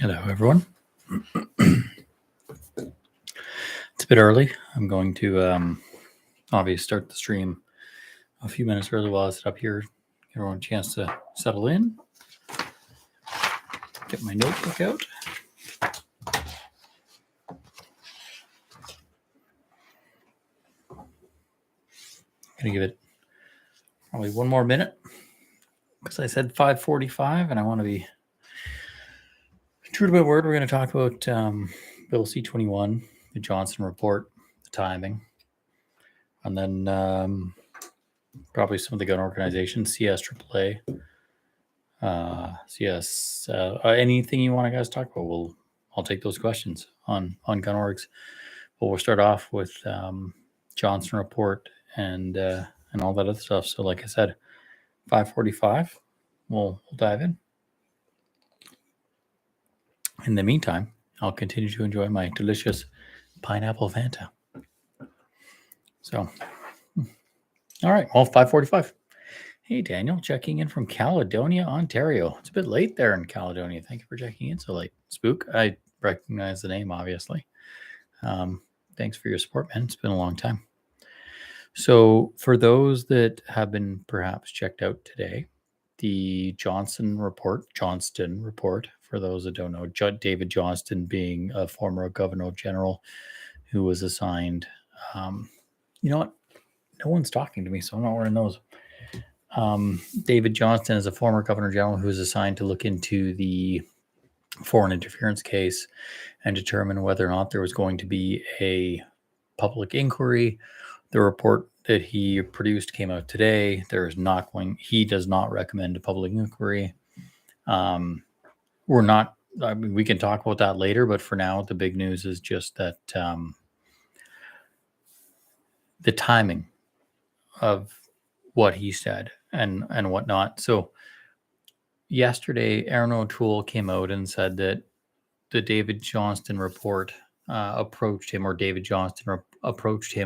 Hello, everyone. It's a bit early. I'm going to obviously start the stream a few minutes early while I sit up here. Give everyone a chance to settle in. Get my notebook out. I'm going to give it probably one more minute because I said 5:45 and I want to be true to my word. We're going to talk about Bill C-21, the Johnston Report, the timing, and then probably some of the gun organizations, CSAA, anything you want to guys talk about. I'll take those questions on gun orgs. But we'll start off with Johnston Report and all that other stuff. So, like I said, 5:45. We'll dive in. In the meantime, I'll continue to enjoy my delicious pineapple Fanta. So, all right. Well, 5:45. Hey, Daniel, checking in from Caledonia, Ontario. It's a bit late there in Caledonia. Thank you for checking in so late. Spook, I recognize the name, obviously. Thanks for your support, man. It's been a long time. So for those that have been perhaps checked out today, the Johnston Report, for those that don't know, David Johnston being a former governor general who was assigned, you know what? No one's talking to me, so I'm not wearing those. David Johnston is a former governor general who was assigned to look into the foreign interference case and determine whether or not there was going to be a public inquiry. The report that he produced came out today. He does not recommend a public inquiry. We can talk about that later, but for now, the big news is just that the timing of what he said and whatnot. So yesterday, Aaron O'Toole came out and said that the David Johnston report approached him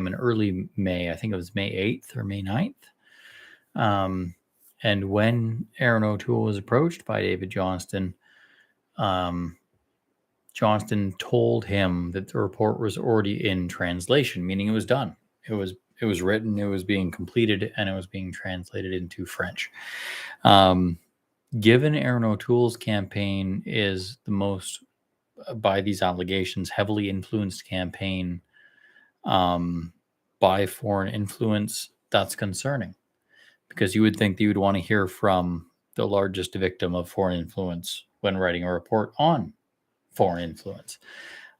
in early May. I think it was May 8th or May 9th. And when Aaron O'Toole was approached by David Johnston, Johnston told him that the report was already in translation, meaning it was done. It was written, it was being completed, and it was being translated into French. Given Aaron O'Toole's campaign is the most, by these allegations, heavily influenced campaign by foreign influence, that's concerning, because you would think that you would want to hear from the largest victim of foreign influence when writing a report on foreign influence.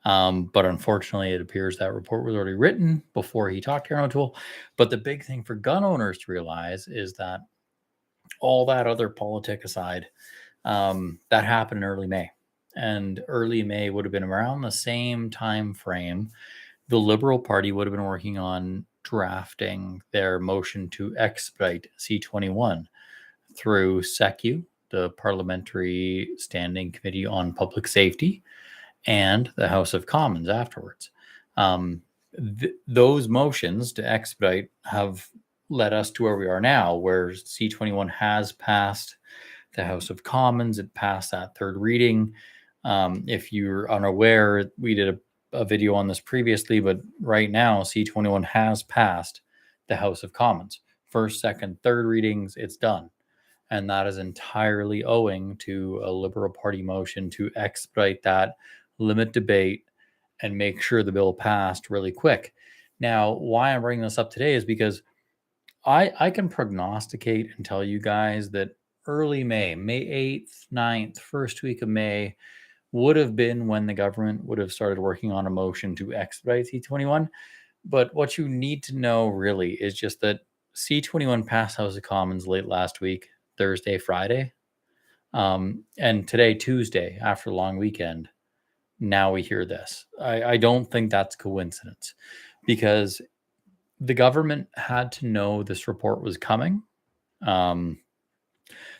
But unfortunately, it appears that report was already written before he talked to Aaron O'Toole. But the big thing for gun owners to realize is that all that other politic aside, that happened in early May. And early May would have been around the same time frame the Liberal Party would have been working on drafting their motion to expedite C-21 through SECU, the Parliamentary Standing Committee on Public Safety, and the House of Commons afterwards. Those motions to expedite have led us to where we are now, where C-21 has passed the House of Commons. It passed that third reading. If you're unaware, we did a video on this previously, but right now C-21 has passed the House of Commons. First, second, third readings, it's done. And that is entirely owing to a Liberal Party motion to expedite that, limit debate, and make sure the bill passed really quick. Now, why I'm bringing this up today is because I can prognosticate and tell you guys that early May 8th, 9th, first week of May, would have been when the government would have started working on a motion to expedite C-21. But what you need to know really is just that C-21 passed House of Commons late last week, Thursday, Friday. And today, Tuesday, after the long weekend, now we hear this. I don't think that's coincidence, because the government had to know this report was coming.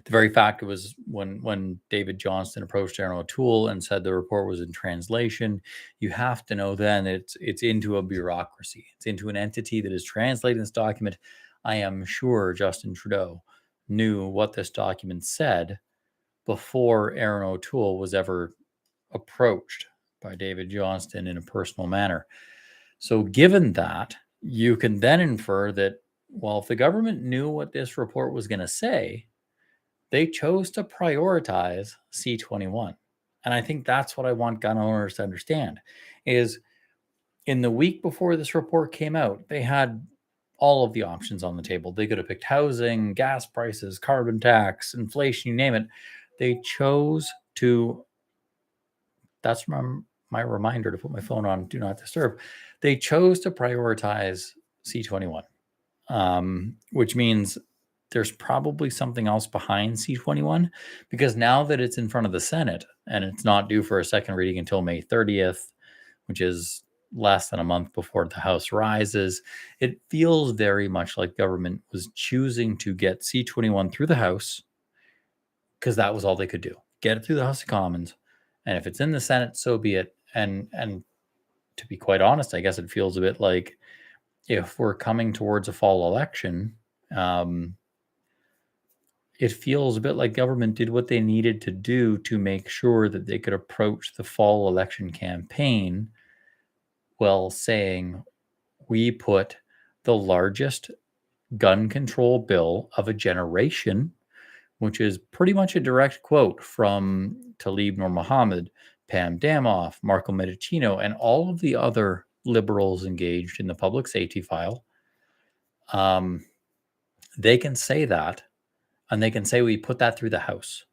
The very fact it was when David Johnston approached Aaron O'Toole and said the report was in translation, you have to know then it's into a bureaucracy. It's into an entity that is translating this document. I am sure Justin Trudeau knew what this document said before Aaron O'Toole was ever approached by David Johnston in a personal manner. So, given that, you can then infer that, well, if the government knew what this report was going to say, they chose to prioritize C-21. And I think that's what I want gun owners to understand is in the week before this report came out, they had all of the options on the table. They could have picked housing, gas prices, carbon tax, inflation, you name it. They chose to, that's my reminder to put my phone on do not disturb. They chose to prioritize C-21, which means there's probably something else behind C-21 because now that it's in front of the Senate and it's not due for a second reading until May 30th, which is less than a month before the House rises, it feels very much like government was choosing to get C-21 through the House because that was all they could do. Get it through the House of Commons. And if it's in the Senate, so be it. And to be quite honest, I guess it feels a bit like if we're coming towards a fall election, it feels a bit like government did what they needed to do to make sure that they could approach the fall election campaign while saying, we put the largest gun control bill of a generation, which is pretty much a direct quote from Talib Nur Muhammad, Pam Damoff, Marco Medicino, and all of the other liberals engaged in the public safety file. They can say that, and they can say we put that through the House.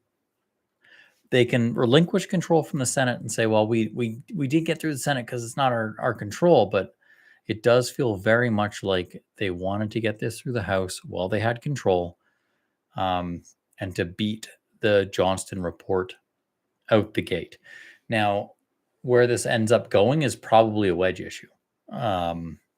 They can relinquish control from the Senate and say, well, we did get through the Senate because it's not our control, but it does feel very much like they wanted to get this through the House while they had control, and to beat the Johnston Report out the gate. Now, where this ends up going is probably a wedge issue.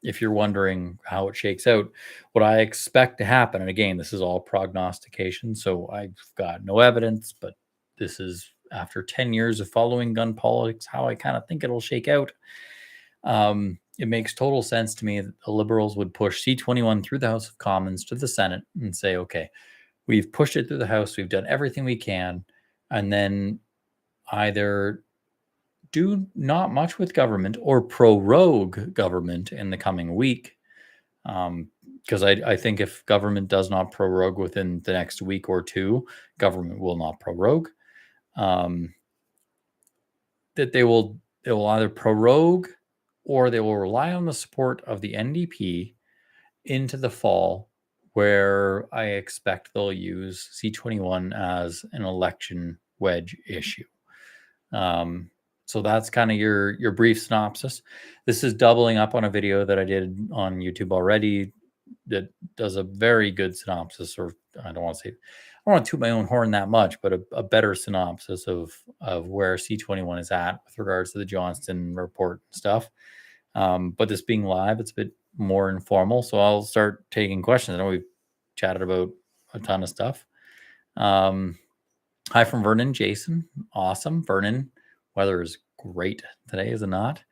If you're wondering how it shakes out, what I expect to happen, and again, this is all prognostication, so I've got no evidence, but this is after 10 years of following gun politics, how I kind of think it'll shake out. It makes total sense to me that the liberals would push C-21 through the House of Commons to the Senate and say, okay, we've pushed it through the House, we've done everything we can, and then either do not much with government or prorogue government in the coming week. Because I think if government does not prorogue within the next week or two, government will not prorogue. That they will either prorogue or they will rely on the support of the NDP into the fall, where I expect they'll use C-21 as an election wedge issue. So that's kind of your brief synopsis. This is doubling up on a video that I did on YouTube already that does a very good synopsis, or I don't want to toot my own horn that much, but a better synopsis of where C-21 is at with regards to the Johnston Report and stuff. But this being live, it's a bit more informal, so I'll start taking questions. I know we've chatted about a ton of stuff. Hi from Vernon, Jason. Awesome. Vernon, weather is great today, is it not?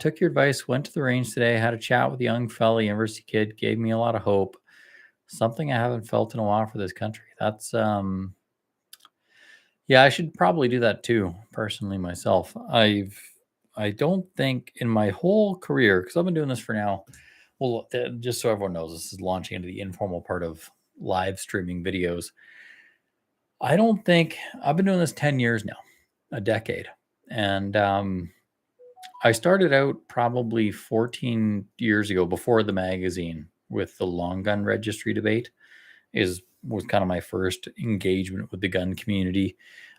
Took your advice, went to the range today, had a chat with a young fella, university kid, gave me a lot of hope. Something I haven't felt in a while for this country. That's, yeah, I should probably do that too, personally, myself. I don't think in my whole career, because I've been doing this for now, well, just so everyone knows, this is launching into the informal part of live streaming videos. I don't think I've been doing this 10 years now, a decade. And I started out probably 14 years ago before the magazine with the long gun registry debate was kind of my first engagement with the gun community.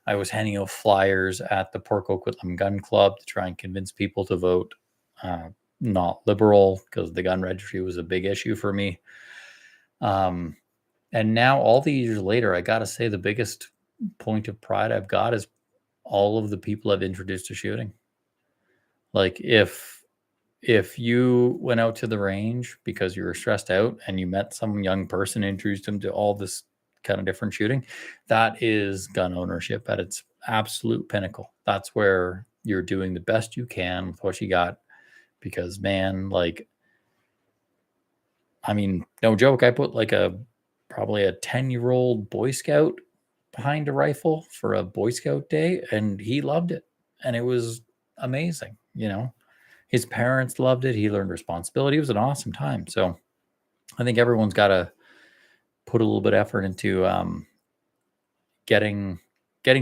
I was handing out flyers at the Port Coquitlam Gun Club to try and convince people to vote not liberal because the gun registry was a big issue for me. And now all these years later, I got to say the biggest point of pride I've got is all of the people I've introduced to shooting. Like if you went out to the range because you were stressed out and you met some young person, introduced them to all this kind of different shooting, that is gun ownership at its absolute pinnacle. That's where you're doing the best you can with what you got. Because man, like, I mean, no joke, I put like probably a 10-year-old Boy Scout behind a rifle for a Boy Scout day, and he loved it. and it was amazing. His parents loved it. He learned responsibility. It was an awesome time. So I think everyone's got to put a little bit of effort into getting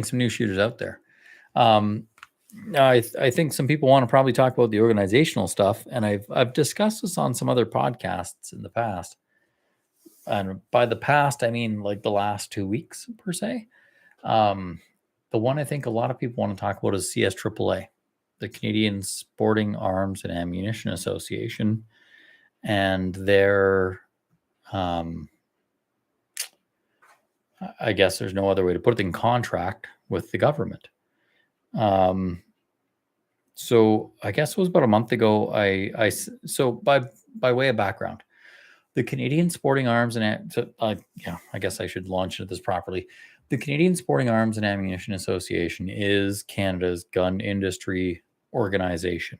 some new shooters out there. I think some people want to probably talk about the organizational stuff, and I've discussed this on some other podcasts in the past. And by the past, I mean like the last 2 weeks per se. The one I think a lot of people want to talk about is CSAA, the Canadian Sporting Arms and Ammunition Association, and their, I guess there's no other way to put it, in contract with the government. So I guess it was about a month ago. So by way of background, the Canadian Sporting Arms and I guess I should launch into this properly. The Canadian Sporting Arms and Ammunition Association is Canada's gun industry organization.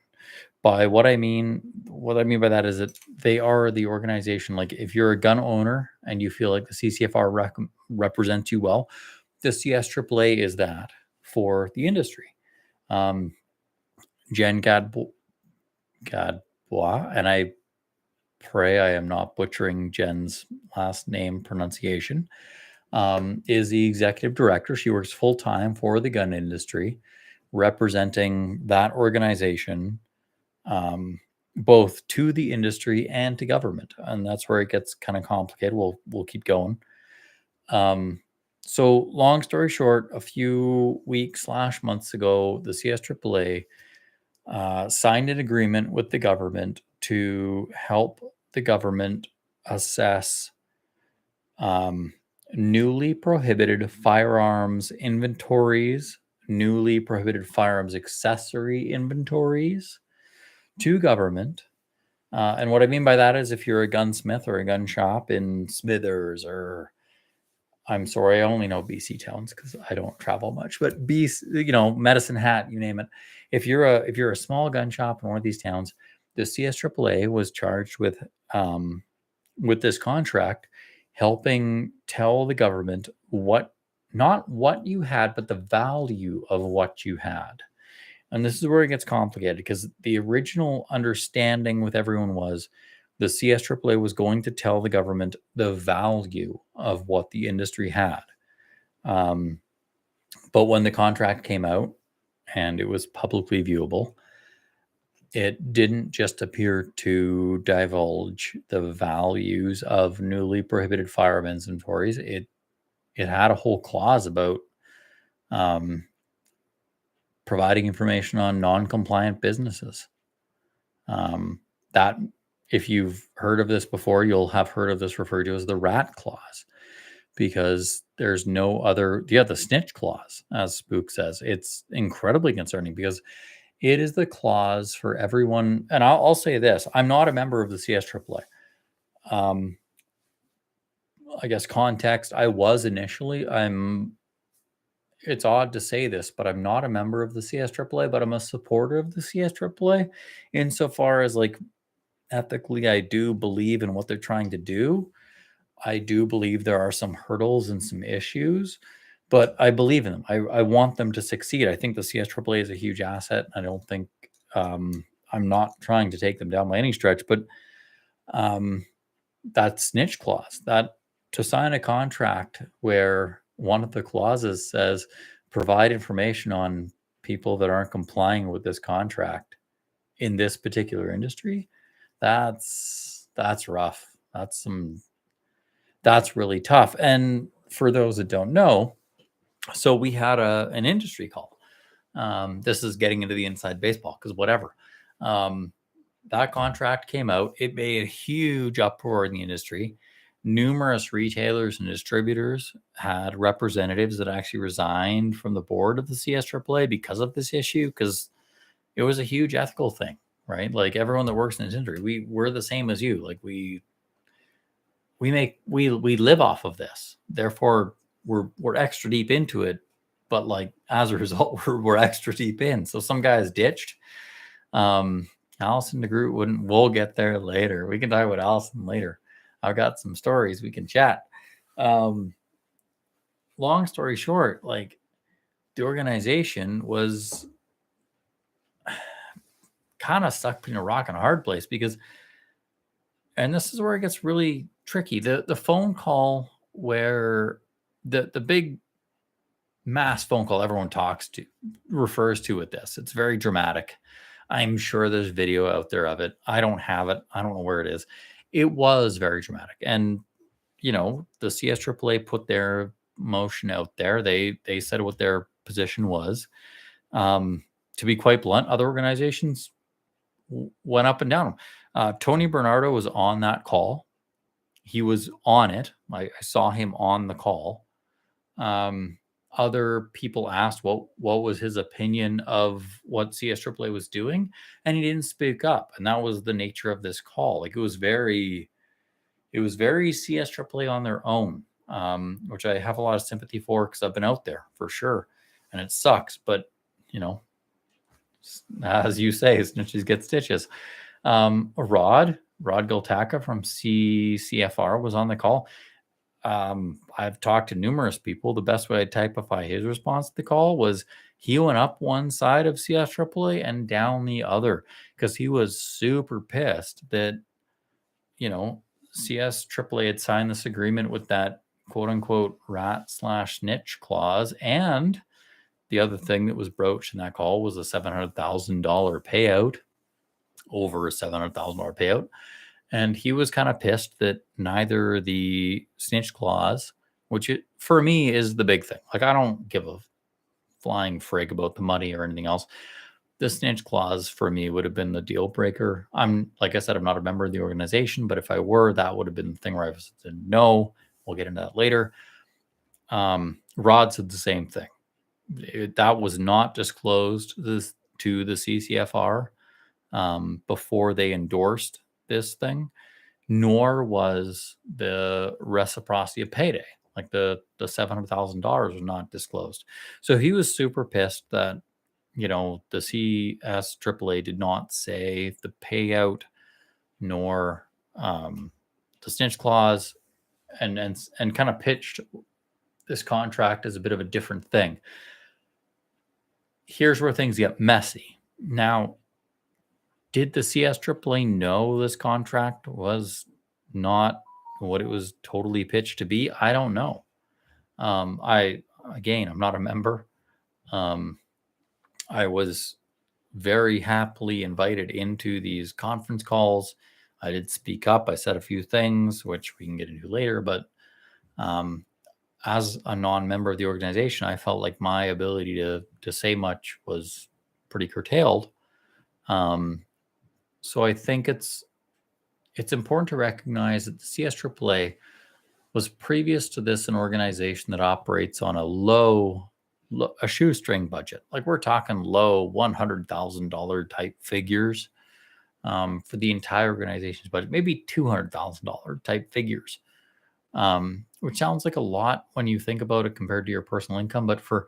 By what I mean by that is that they are the organization. Like if you're a gun owner and you feel like the CCFR represents you well, the CSAA is that for the industry. Jen Gadbois, and I pray I am not butchering Jen's last name pronunciation, is the executive director. She works full-time for the gun industry, representing that organization, both to the industry and to government. And that's where it gets kind of complicated. We'll keep going. So long story short, a few weeks / months ago, the CSAA signed an agreement with the government to help the government assess newly prohibited firearms inventories, newly prohibited firearms accessory inventories to government. And what I mean by that is if you're a gunsmith or a gun shop in Smithers, or I'm sorry, I only know BC towns because I don't travel much, but BC, Medicine Hat, you name it. If you're a small gun shop in one of these towns, the CSAA was charged with this contract, helping tell the government not what you had, but the value of what you had. And this is where it gets complicated, because the original understanding with everyone was the CSAA was going to tell the government the value of what the industry had. But when the contract came out and it was publicly viewable, it didn't just appear to divulge the values of newly prohibited firearm inventories. It had a whole clause about providing information on non-compliant businesses. That, if you've heard of this before, you'll have heard of this referred to as the rat clause, because there's no other. The snitch clause, as Spook says. It's incredibly concerning because it is the clause for everyone. And I'll say this: I'm not a member of the CSAA. I guess context: I was initially. It's odd to say this, but I'm not a member of the CSAA, but I'm a supporter of the CSAA insofar as, like, ethically, I do believe in what they're trying to do. I do believe there are some hurdles and some issues, but I believe in them. I want them to succeed. I think the CSAA is a huge asset. I don't think I'm not trying to take them down by any stretch, but that snitch clause, that to sign a contract where one of the clauses says provide information on people that aren't complying with this contract in this particular industry, that's rough. That's really tough. And for those that don't know, so we had an industry call. This is getting into the inside baseball, because whatever. That contract came out. It made a huge uproar in the industry. Numerous retailers and distributors had representatives that actually resigned from the board of the CSAA because of this issue, because it was a huge ethical thing, right? Like, everyone that works in this industry, we're the same as you. Like, we live off of this. Therefore, we're extra deep into it. But, like, as a result, we're extra deep in. So some guys ditched. Allison DeGroot we'll get there later. We can talk about Allison later. I've got some stories we can chat. Long story short, like, the organization was kind of stuck between a rock and a hard place because, and this is where it gets really tricky. The phone call where the big mass phone call everyone refers to with this. It's very dramatic. I'm sure there's video out there of it. I don't have it. I don't know where it is. It was very dramatic. And, the CSAA put their motion out there. They said what their position was. To be quite blunt, other organizations went up and down. Tony Bernardo was on that call. He was on it. I saw him on the call. Other people asked what was his opinion of what CSAA was doing, and he didn't speak up. And that was the nature of this call. Like it was very CSAA on their own, which I have a lot of sympathy for because I've been out there for sure, and it sucks. But as you say, snitches get stitches. Rod Goltaka from CFR was on the call. I've talked to numerous people. The best way to typify his response to the call was he went up one side of CSAA and down the other because he was super pissed that, CSAA had signed this agreement with that quote unquote rat/snitch clause. And the other thing that was broached in that call was a $700,000 payout, over a $700,000 payout. And he was kind of pissed that neither the snitch clause, which for me is the big thing. Like, I don't give a flying frig about the money or anything else. The snitch clause for me would have been the deal breaker. Like I said, I'm not a member of the organization, but if I were, that would have been the thing where I said no. We'll get into that later. Rod said the same thing. That was not disclosed to the CCFR before they endorsed this thing, nor was the reciprocity of payday. Like the $700,000 was not disclosed. So he was super pissed that, the CSAA did not say the payout nor the snitch clause and kind of pitched this contract as a bit of a different thing. Here's where things get messy. Now, did the CSAA know this contract was not what it was totally pitched to be? I don't know. I'm not a member. I was very happily invited into these conference calls. I did speak up. I said a few things, which we can get into later. But as a non-member of the organization, I felt like my ability to say much was pretty curtailed. So I think it's important to recognize that the CSAA was previous to this an organization that operates on a shoestring budget. Like we're talking low $100,000 type figures for the entire organization's budget, maybe $200,000 type figures, which sounds like a lot when you think about it compared to your personal income. But for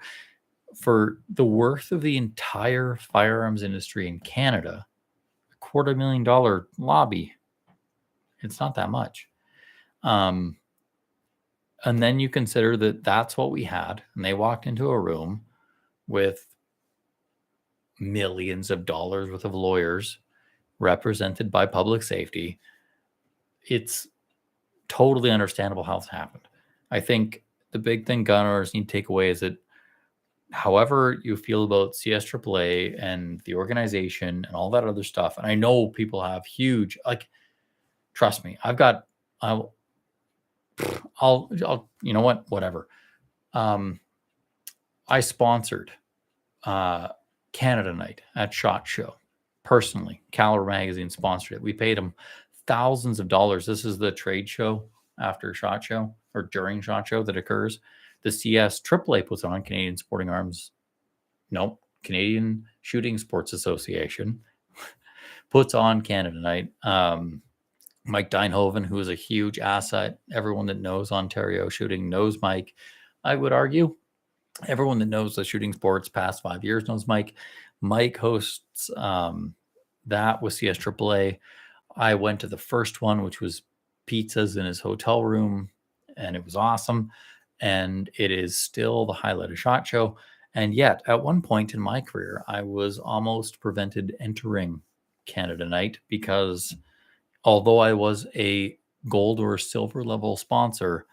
the worth of the entire firearms industry in Canada, $250,000 lobby, it's not that much. And then you consider that that's what we had, and they walked into a room with millions of dollars worth of lawyers represented by public safety. It's totally understandable how it's happened. I think the big thing gun owners need to take away is that however you feel about CSAA and the organization and all that other stuff, and I know people have huge, trust me, I'll you know what, whatever. I sponsored Canada Night at SHOT Show personally. Caliber Magazine sponsored it. We paid them thousands of dollars. This is the trade show after SHOT Show or during SHOT Show that occurs. The CSAA puts on Canadian Shooting Sports Association puts on Canada Night. Mike Deinhoven, who is a huge asset. Everyone that knows Ontario shooting knows Mike. I would argue everyone that knows the shooting sports past 5 years knows Mike. Mike hosts that with CSAA. I went to the first one, which was pizzas in his hotel room, and it was awesome. And it is still the highlight of SHOT Show. And yet, at one point in my career, I was almost prevented entering Canada Night, because although I was a gold or silver level sponsor,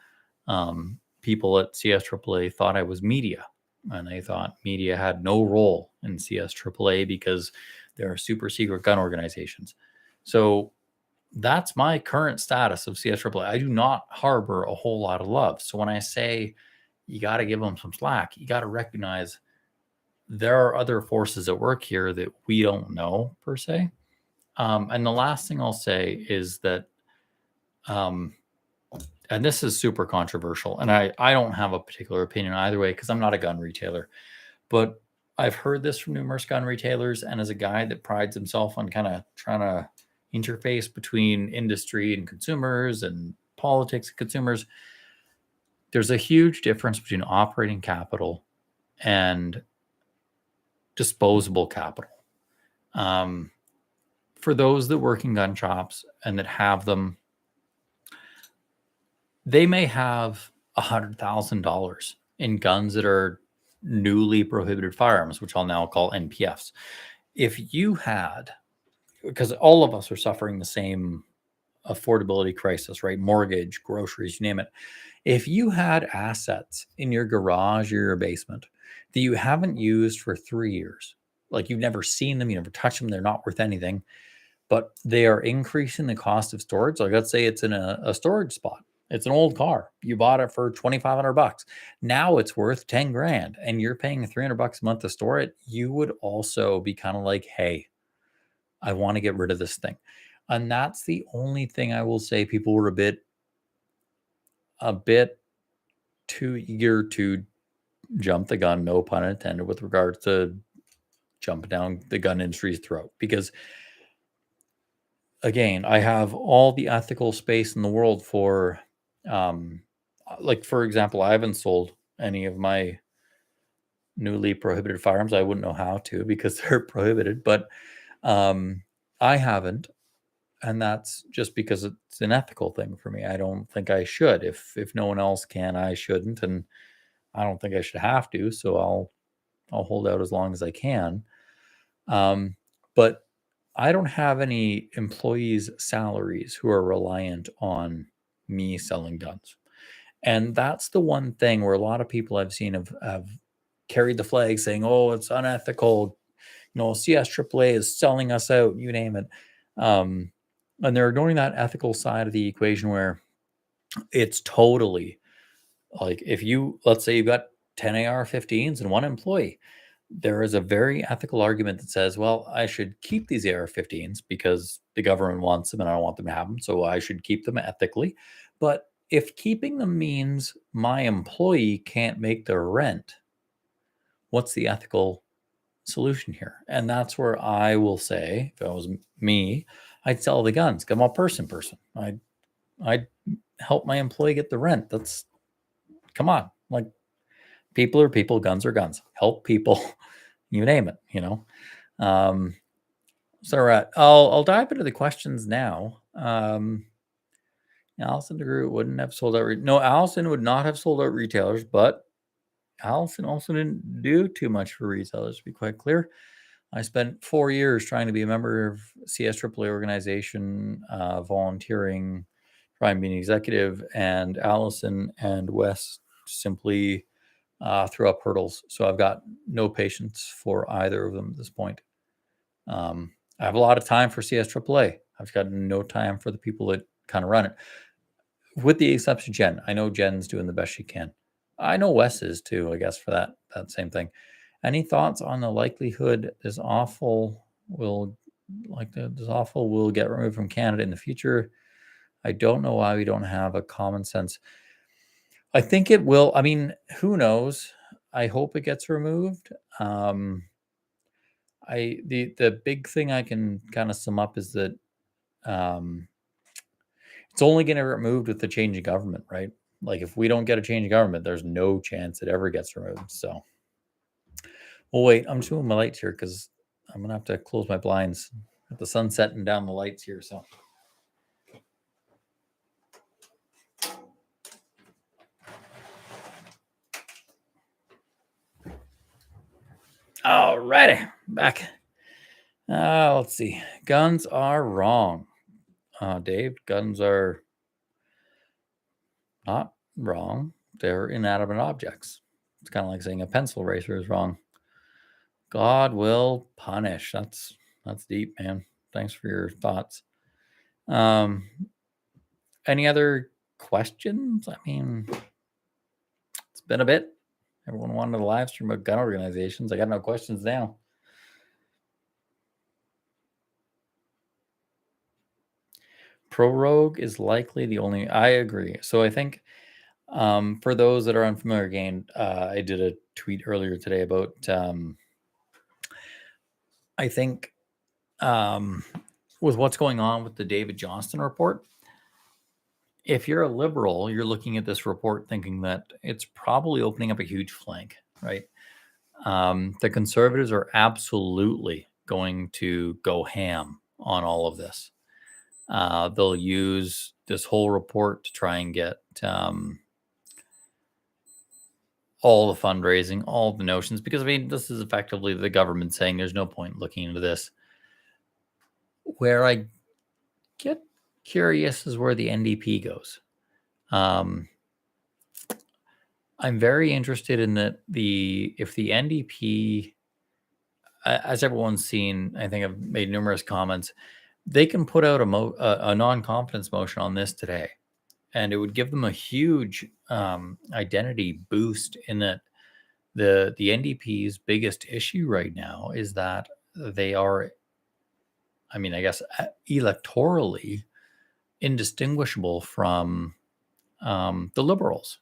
people at CSAA thought I was media, and they thought media had no role in CSAA because they're super secret gun organizations. So that's my current status of CSAA. I do not harbor a whole lot of love. So when I say you got to give them some slack, you got to recognize there are other forces at work here that we don't know per se. And the last thing I'll say is that, and this is super controversial, and I don't have a particular opinion either way because I'm not a gun retailer, but I've heard this from numerous gun retailers, and as a guy that prides himself on kind of trying to interface between industry and consumers and politics and consumers, there's a huge difference between operating capital and disposable capital. For those that work in gun shops and that have them, they may have $100,000 in guns that are newly prohibited firearms, which I'll now call NPFs. If you had, because all of us are suffering the same affordability crisis, right? Mortgage, groceries, you name it. If you had assets in your garage or your basement that you haven't used for 3 years, like you've never seen them, you never touched them, they're not worth anything, but they are increasing the cost of storage. Like let's say it's in a storage spot. It's an old car. You bought it for $2,500. Now it's worth 10 grand and you're paying $300 a month to store it. You would also be kind of like, hey, I want to get rid of this thing. And that's the only thing I will say. People were a bit too eager to jump the gun, no pun intended, with regards to jumping down the gun industry's throat. Because again, I have all the ethical space in the world for, like, for example, I haven't sold any of my newly prohibited firearms. I wouldn't know how to because they're prohibited, but I haven't. And that's just because it's an ethical thing for me. I don't think I should. If no one else can, I shouldn't. And I don't think I should have to. So I'll hold out as long as I can. But I don't have any employees' salaries who are reliant on me selling guns. And that's the one thing where a lot of people I've seen have carried the flag saying, oh, it's unethical. CSAA is selling us out, you name it. And they're ignoring that ethical side of the equation where it's totally like let's say you've got 10 AR-15s and one employee, there is a very ethical argument that says, well, I should keep these AR-15s because the government wants them and I don't want them to have them. So I should keep them ethically. But if keeping them means my employee can't make their rent, what's the ethical solution here? And that's where I will say, if it was me, I'd sell the guns. I'm a person. I'd help my employee get the rent. Come on. Like, people are people, guns are guns. Help people, you name it, So I'll dive into the questions now. Allison DeGroot wouldn't have sold out. No, Allison would not have sold out retailers, but Allison also didn't do too much for retailers, to be quite clear. I spent 4 years trying to be a member of CSAA organization, volunteering, trying to be an executive, and Allison and Wes simply threw up hurdles. So I've got no patience for either of them at this point. I have a lot of time for CSAA. I've got no time for the people that kind of run it. With the exception of Jen. I know Jen's doing the best she can. I know Wes is too, I guess, for that same thing. Any thoughts on the likelihood this awful will get removed from Canada in the future? I don't know why we don't have a common sense. I think it will. I mean, who knows? I hope it gets removed. The big thing I can kind of sum up is that it's only going to get removed with the change of government, right? Like if we don't get a change of government, there's no chance it ever gets removed. So, well, wait, I'm just moving my lights here because I'm going to have to close my blinds with the sun setting down the lights here. So. All righty, back. Let's see. Guns are wrong. Dave, guns are not wrong. They're inanimate objects. It's kind of like saying a pencil eraser is wrong. God will punish. That's deep, man. Thanks for your thoughts. Any other questions? I mean, it's been a bit. Everyone wanted a live stream about gun organizations. I got no questions now. Prorogue is likely the only. I agree. So I think for those that are unfamiliar, again, I did a tweet earlier today about. I think with what's going on with the David Johnston report, if you're a liberal, you're looking at this report thinking that it's probably opening up a huge flank, right? The conservatives are absolutely going to go ham on all of this. They'll use this whole report to try and get all the fundraising, all the notions, because I mean, this is effectively the government saying there's no point looking into this. Where I get curious is where the NDP goes. I'm very interested in that if the NDP, as everyone's seen, I think I've made numerous comments, they can put out a non-confidence motion on this today, and it would give them a huge identity boost in that the NDP's biggest issue right now is that they are, I mean, I guess electorally indistinguishable from the Liberals.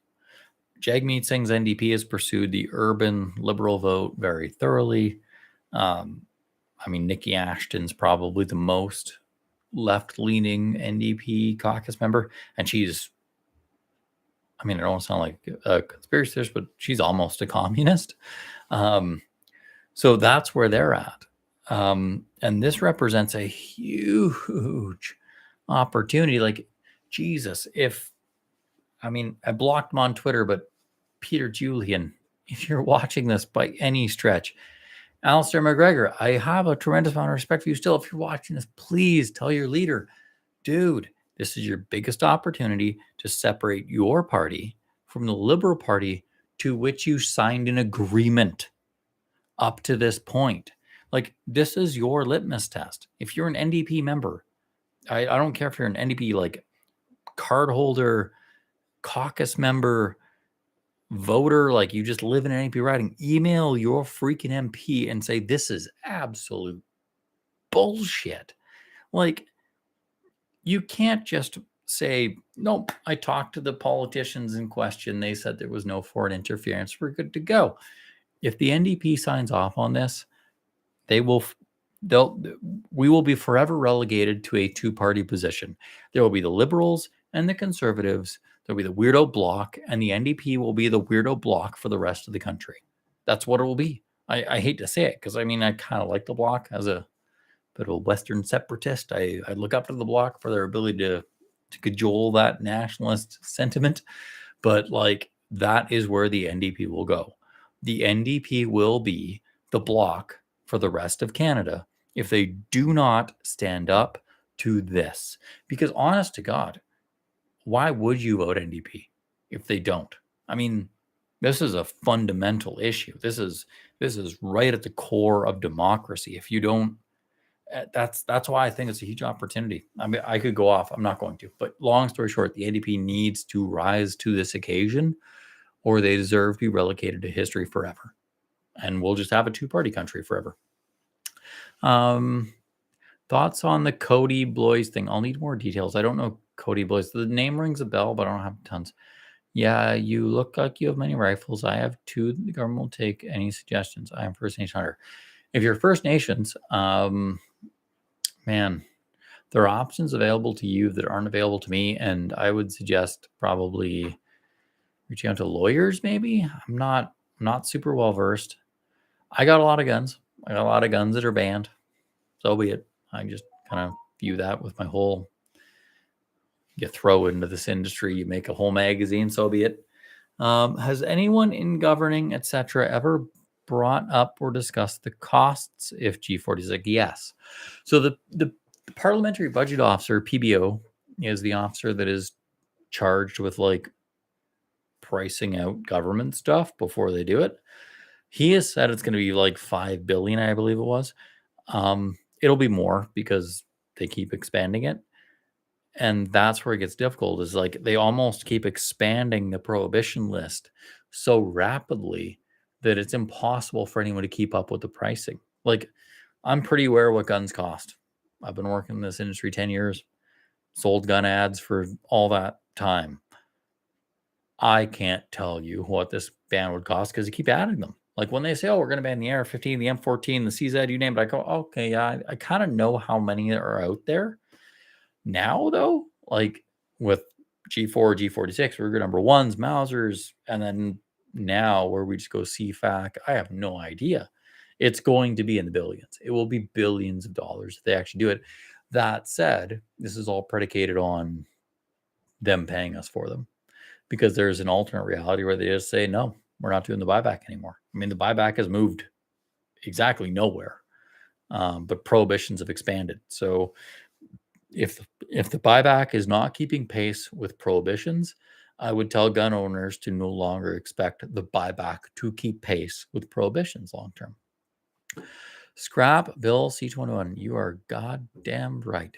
Jagmeet Singh's NDP has pursued the urban Liberal vote very thoroughly. I mean, Nikki Ashton's probably the most left-leaning NDP caucus member, and she's, I mean, I don't sound like a conspiracy theorist, but she's almost a communist. So that's where they're at. And this represents a huge opportunity. Like, Jesus, I blocked him on Twitter, but Peter Julian, if you're watching this by any stretch, Alistair McGregor, I have a tremendous amount of respect for you still. If you're watching this, please tell your leader, dude, this is your biggest opportunity to separate your party from the Liberal Party to which you signed an agreement up to this point. Like, this is your litmus test. If you're an NDP member, I don't care if you're an NDP, like, card holder, caucus member, voter, like you just live in an NDP riding, email your freaking MP and say, this is absolute bullshit. Like, you can't just say, nope, I talked to the politicians in question. They said there was no foreign interference. We're good to go. If the NDP signs off on this, we will be forever relegated to a two-party position. There will be the Liberals and the Conservatives. There'll be the weirdo bloc, and the NDP will be the weirdo bloc for the rest of the country. That's what it will be. I hate to say it, because I mean, I kind of like the bloc as a bit of a Western separatist. I look up to the bloc for their ability to cajole that nationalist sentiment. But like, that is where the NDP will go. The NDP will be the bloc for the rest of Canada if they do not stand up to this. Because honest to God, why would you vote NDP if they don't? I mean, this is a fundamental issue. This is right at the core of democracy. If you don't, that's why I think it's a huge opportunity. I mean, I could go off. I'm not going to. But long story short, the NDP needs to rise to this occasion, or they deserve to be relegated to history forever. And we'll just have a two-party country forever. Thoughts on the Cody Blois thing? I'll need more details. I don't know Cody Blois. The name rings a bell, but I don't have tons. Yeah, you look like you have many rifles. I have two. The government will take any suggestions. I am First Nation hunter. If you're First Nations, man, there are options available to you that aren't available to me, and I would suggest probably reaching out to lawyers. Maybe I'm not super well versed. I got a lot of guns. I got a lot of guns that are banned. So be it. I just kind of view that with my whole, you throw into this industry, you make a whole magazine, so be it. Has anyone in governing, etc., ever brought up or discussed the costs if G40 is like, yes. So the Parliamentary Budget Officer, PBO, is the officer that is charged with like pricing out government stuff before they do it. He has said it's going to be like 5 billion, I believe it was. It'll be more because they keep expanding it. And that's where it gets difficult, is like they almost keep expanding the prohibition list so rapidly that it's impossible for anyone to keep up with the pricing. Like, I'm pretty aware what guns cost. I've been working in this industry 10 years, sold gun ads for all that time. I can't tell you what this ban would cost because you keep adding them. Like when they say, oh, we're going to ban the AR-15, the M14, the CZ, you name it, I go, okay, yeah, I kind of know how many are out there. Now, though, like with G4, G46, we're number ones, Mausers, and then now where we just go CFAC, I have no idea. It's going to be in the billions. It will be billions of dollars if they actually do it. That said, this is all predicated on them paying us for them, because there's an alternate reality where they just say, no, we're not doing the buyback anymore. I mean, the buyback has moved exactly nowhere, but prohibitions have expanded. So if the buyback is not keeping pace with prohibitions, I would tell gun owners to no longer expect the buyback to keep pace with prohibitions long term. Scrap Bill C-21. You are goddamn right.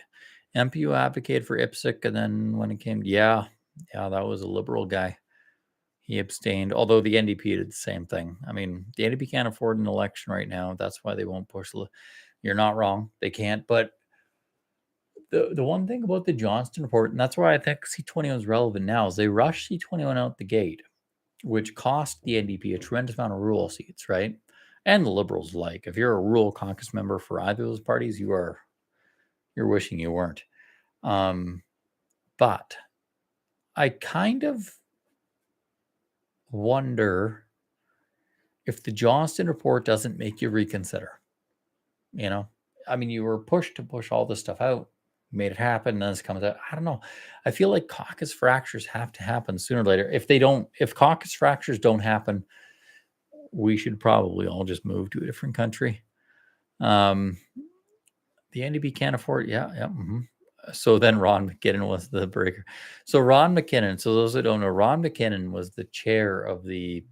MPU advocated for IPSC, and then when it came, yeah, that was a liberal guy. He abstained, although the NDP did the same thing. I mean, the NDP can't afford an election right now. That's why they won't push. You're not wrong. They can't. But the one thing about the Johnston Report, and that's why I think C-21 is relevant now, is they rushed C-21 out the gate, which cost the NDP a tremendous amount of rural seats, right? And the Liberals, like, if you're a rural caucus member for either of those parties, you're wishing you weren't. But I kind of wonder if the Johnston Report doesn't make you reconsider. You know, I mean, you were pushed to push all this stuff out, made it happen, and then this comes out. I don't know. I feel like caucus fractures have to happen sooner or later. If caucus fractures don't happen, we should probably all just move to a different country. The NDP can't afford it. Yeah. Mm-hmm. So then Ron McKinnon was the breaker. So Ron McKinnon, so those that don't know, Ron McKinnon was the chair of the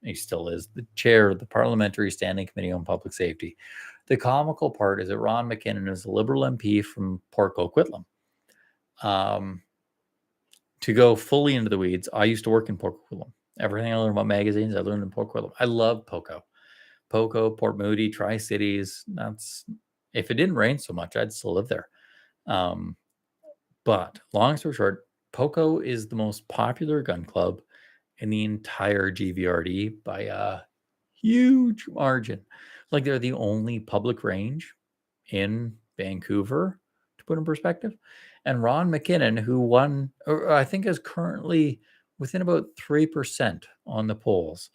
he still is the chair of the Parliamentary Standing Committee on Public Safety. The comical part is that Ron McKinnon is a Liberal MP from Port Coquitlam. To go fully into the weeds, I used to work in Port Coquitlam. Everything I learned about magazines, I learned in Port Coquitlam. I love Poco, Port Moody, Tri-Cities. If it didn't rain so much, I'd still live there. But long story short, Poco is the most popular gun club in the entire GVRD by a huge margin. Like, they're the only public range in Vancouver, to put in perspective. And Ron McKinnon, who won, or I think is currently within about 3% on the polls,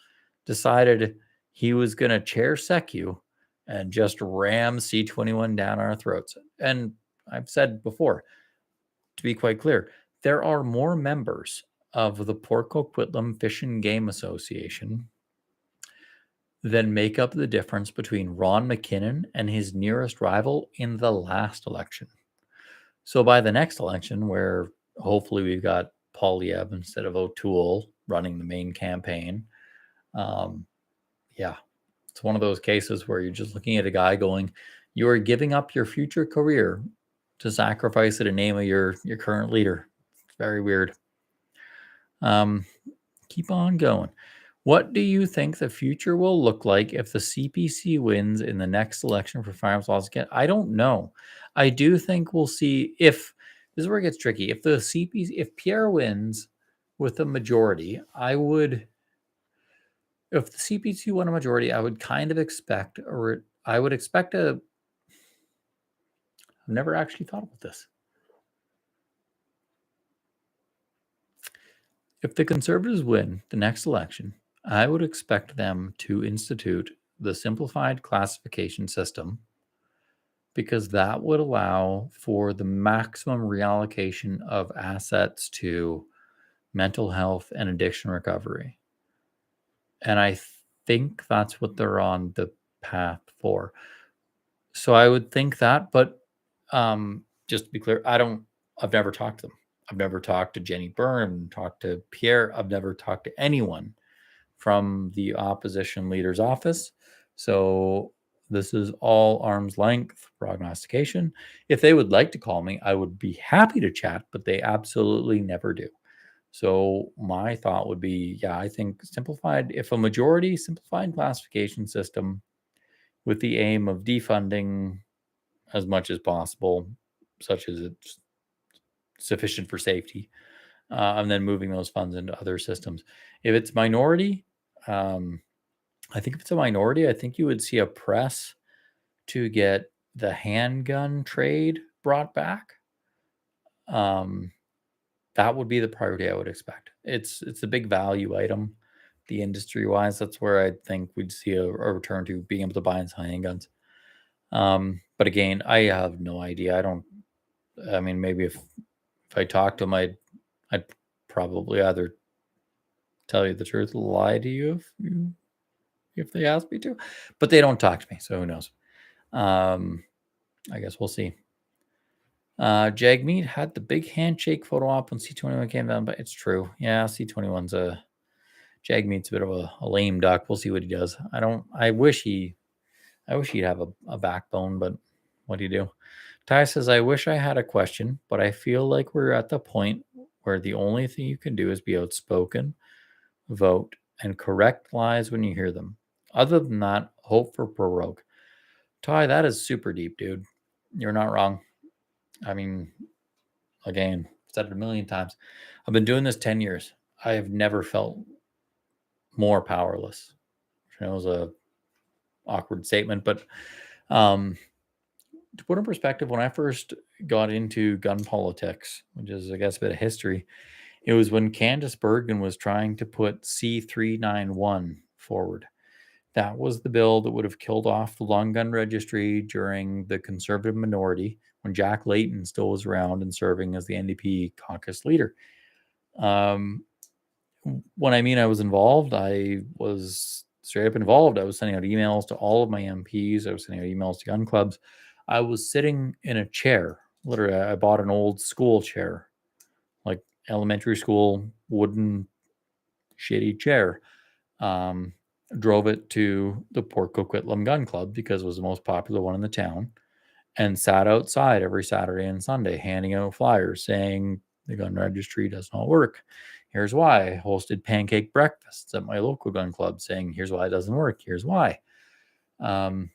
decided he was going to chair SECU and just ram C-21 down our throats. And I've said before, to be quite clear, there are more members of the Port Coquitlam Fish and Game Association than make up the difference between Ron McKinnon and his nearest rival in the last election. So by the next election, where hopefully we've got Poilievre instead of O'Toole running the main campaign, it's one of those cases where you're just looking at a guy going, you are giving up your future career to sacrifice it in name of your current leader. It's very weird. Keep on going. What do you think the future will look like if the CPC wins in the next election for firearms laws again? I don't know. I do think we'll see if this is where it gets tricky. If Pierre wins with a majority, if the CPC won a majority, I would kind of expect, I've never actually thought about this. If the Conservatives win the next election, I would expect them to institute the simplified classification system, because that would allow for the maximum reallocation of assets to mental health and addiction recovery. And I think that's what they're on the path for. So I would think that, but just to be clear, I've never talked to them. I've never talked to Jenny Byrne, talked to Pierre. I've never talked to anyone from the opposition leader's office. So this is all arm's length prognostication. If they would like to call me, I would be happy to chat, but they absolutely never do. So my thought would be, yeah, I think if a majority simplified classification system with the aim of defunding as much as possible, such as it's sufficient for safety, and then moving those funds into other systems. If it's minority, I think if it's a minority, I think you would see a press to get the handgun trade brought back. That would be the priority I would expect. It's a big value item, the industry wise. That's where I think we'd see a return to being able to buy and sell handguns. But again, I have no idea. I mean, maybe if I talked to them, I'd probably either tell you the truth, lie to you if they asked me to, but they don't talk to me, so who knows? I guess we'll see. Jagmeet had the big handshake photo op when C-21 came down, but it's true. Yeah, C-21's Jagmeet's a bit of a lame duck. We'll see what he does. I wish he'd have a backbone, but what do you do? Ty says, I wish I had a question, but I feel like we're at the point where the only thing you can do is be outspoken, vote, and correct lies when you hear them. Other than that, hope for prorogue. Ty, that is super deep, dude. You're not wrong. I mean, again, I've said it a million times. I've been doing this 10 years. I have never felt more powerless. It was a awkward statement, but to put in perspective, when I first got into gun politics, which is, I guess, a bit of history, it was when Candace Bergen was trying to put C-391 forward. That was the bill that would have killed off the long gun registry during the Conservative minority when Jack Layton still was around and serving as the NDP caucus leader. When I mean I was involved, I was straight up involved. I was sending out emails to all of my MPs. I was sending out emails to gun clubs. I was sitting in a chair. Literally, I bought an old school chair, like elementary school, wooden, shitty chair. Drove it to the Port Coquitlam Gun Club because it was the most popular one in the town, and sat outside every Saturday and Sunday handing out flyers saying the gun registry does not work. Here's why. I hosted pancake breakfasts at my local gun club saying, here's why it doesn't work. Here's why. And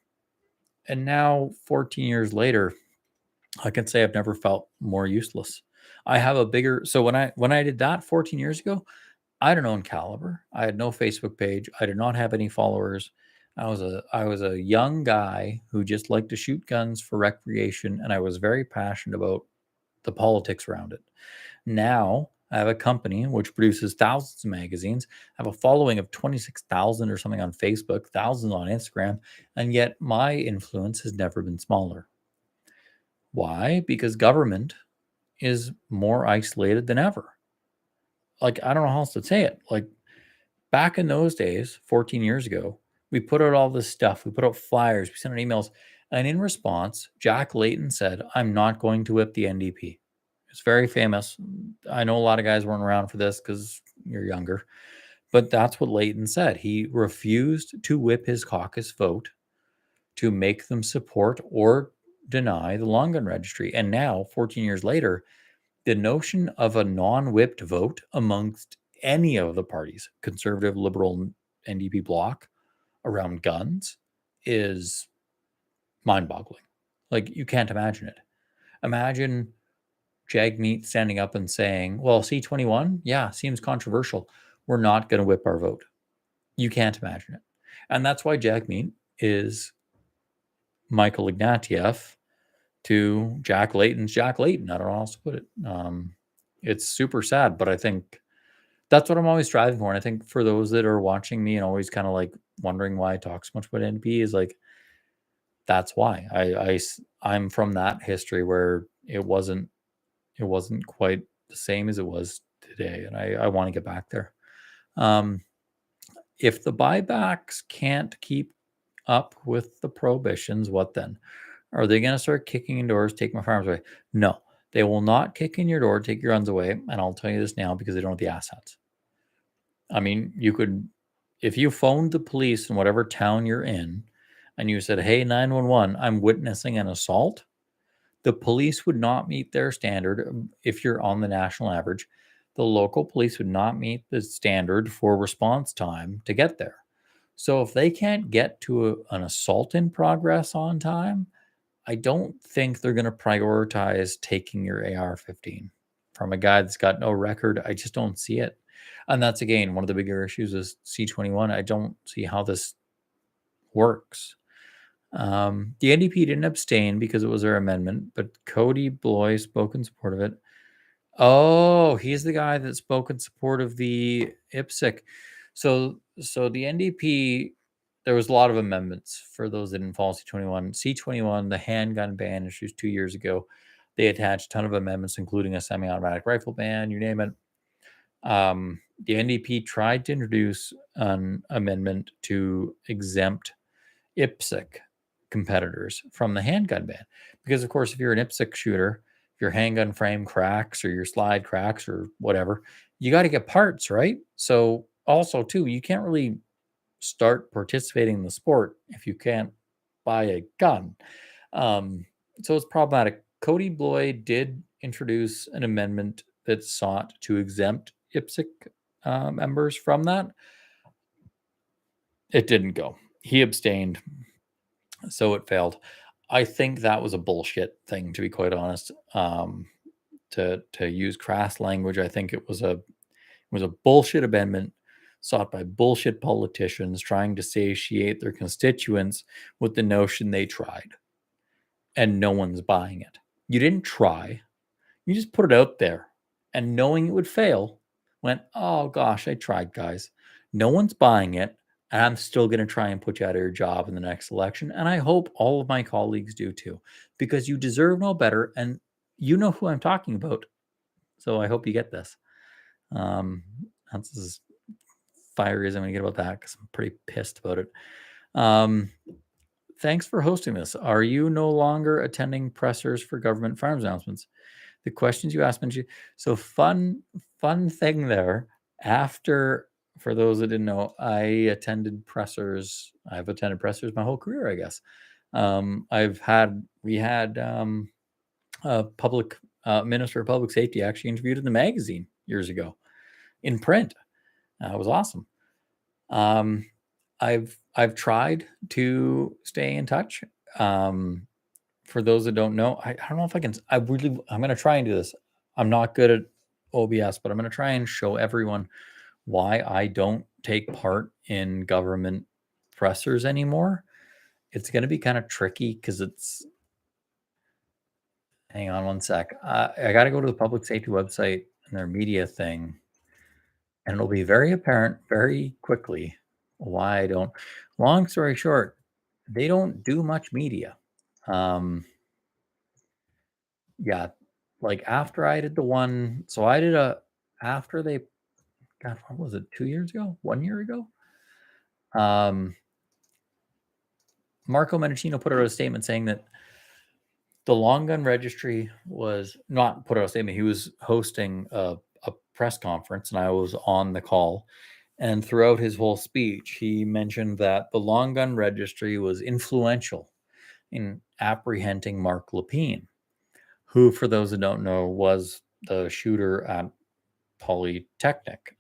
now, 14 years later, I can say I've never felt more useless. I have a bigger. So when I did that 14 years ago, I had an own caliber. I had no Facebook page. I did not have any followers. I was a young guy who just liked to shoot guns for recreation, and I was very passionate about the politics around it. Now I have a company which produces thousands of magazines. I have a following of 26,000 or something on Facebook, thousands on Instagram, and yet my influence has never been smaller. Why? Because government is more isolated than ever. Like, I don't know how else to say it. Like, back in those days, 14 years ago, we put out all this stuff. We put out flyers. We sent out emails. And in response, Jack Layton said, I'm not going to whip the NDP. It's very famous. I know a lot of guys weren't around for this because you're younger. But that's what Layton said. He refused to whip his caucus vote to make them support or deny the long gun registry. And now, 14 years later, the notion of a non-whipped vote amongst any of the parties, conservative, liberal, NDP bloc, around guns is mind-boggling. Like, you can't imagine it. Imagine Jagmeet standing up and saying, well, C-21, yeah, seems controversial. We're not going to whip our vote. You can't imagine it. And that's why Jagmeet is Michael Ignatieff to Jack Layton's Jack Layton. I don't know how else to put it. It's super sad, but I think that's what I'm always striving for. And I think for those that are watching me and always kind of like wondering why I talk so much about NDP is like, that's why I'm from that history where it wasn't quite the same as it was today. And I want to get back there. If the buybacks can't keep up with the prohibitions, what then? Are they going to start kicking in doors, take my firearms away? No, they will not kick in your door, take your guns away. And I'll tell you this now because they don't have the assets. I mean, you could, if you phoned the police in whatever town you're in and you said, hey, 911, I'm witnessing an assault, the police would not meet their standard. If you're on the national average, the local police would not meet the standard for response time to get there. So if they can't get to an assault in progress on time, I don't think they're going to prioritize taking your AR-15 from a guy that's got no record. I just don't see it. And that's, again, one of the bigger issues is C-21. I don't see how this works. The NDP didn't abstain because it was their amendment, but Cody Bloy spoke in support of it. Oh, he's the guy that spoke in support of the IPSC. So the NDP, there was a lot of amendments for those that didn't follow C-21. C-21, the handgun ban issues 2 years ago, they attached a ton of amendments, including a semi-automatic rifle ban, you name it. The NDP tried to introduce an amendment to exempt IPSC competitors from the handgun ban. Because, of course, if you're an IPSC shooter, if your handgun frame cracks or your slide cracks or whatever, you got to get parts, right? So also, too, you can't really start participating in the sport if you can't buy a gun. So it's problematic. Cody Bloy did introduce an amendment that sought to exempt IPSC members from that. It didn't go. He abstained, so it failed. I think that was a bullshit thing, to be quite honest. To use crass language, I think it was a bullshit amendment sought by bullshit politicians trying to satiate their constituents with the notion they tried, and no one's buying it. You didn't try, you just put it out there, and knowing it would fail, went, oh gosh, I tried, guys. No one's buying it, and I'm still going to try and put you out of your job in the next election. And I hope all of my colleagues do too, because you deserve no better, and you know who I'm talking about. So I hope you get this. That's as fiery as I'm going to get about that, because I'm pretty pissed about it. Thanks for hosting this. Are you no longer attending pressers for government firearms announcements? The questions you asked, so fun thing there. After, for those that didn't know, I've attended pressers my whole career, I guess. We had a public minister of public safety actually interviewed in the magazine years ago in print. It was awesome. I've tried to stay in touch. For those that don't know, I don't know if I can. I'm going to try and do this. I'm not good at OBS, but I'm going to try and show everyone why I don't take part in government pressers anymore. It's going to be kind of tricky because it's. Hang on one sec. I got to go to the public safety website and their media thing, and it'll be very apparent very quickly why I don't. Long story short, they don't do much media. Yeah, like after I did the one, so I did after they, God, what was it, 2 years ago, 1 year ago? Marco Mendocino put out a statement saying that the long gun registry was not put out a statement. He was hosting a press conference, and I was on the call. And throughout his whole speech, he mentioned that the long gun registry was influential in apprehending Mark Lepine, who, for those that don't know, was the shooter at Polytechnic,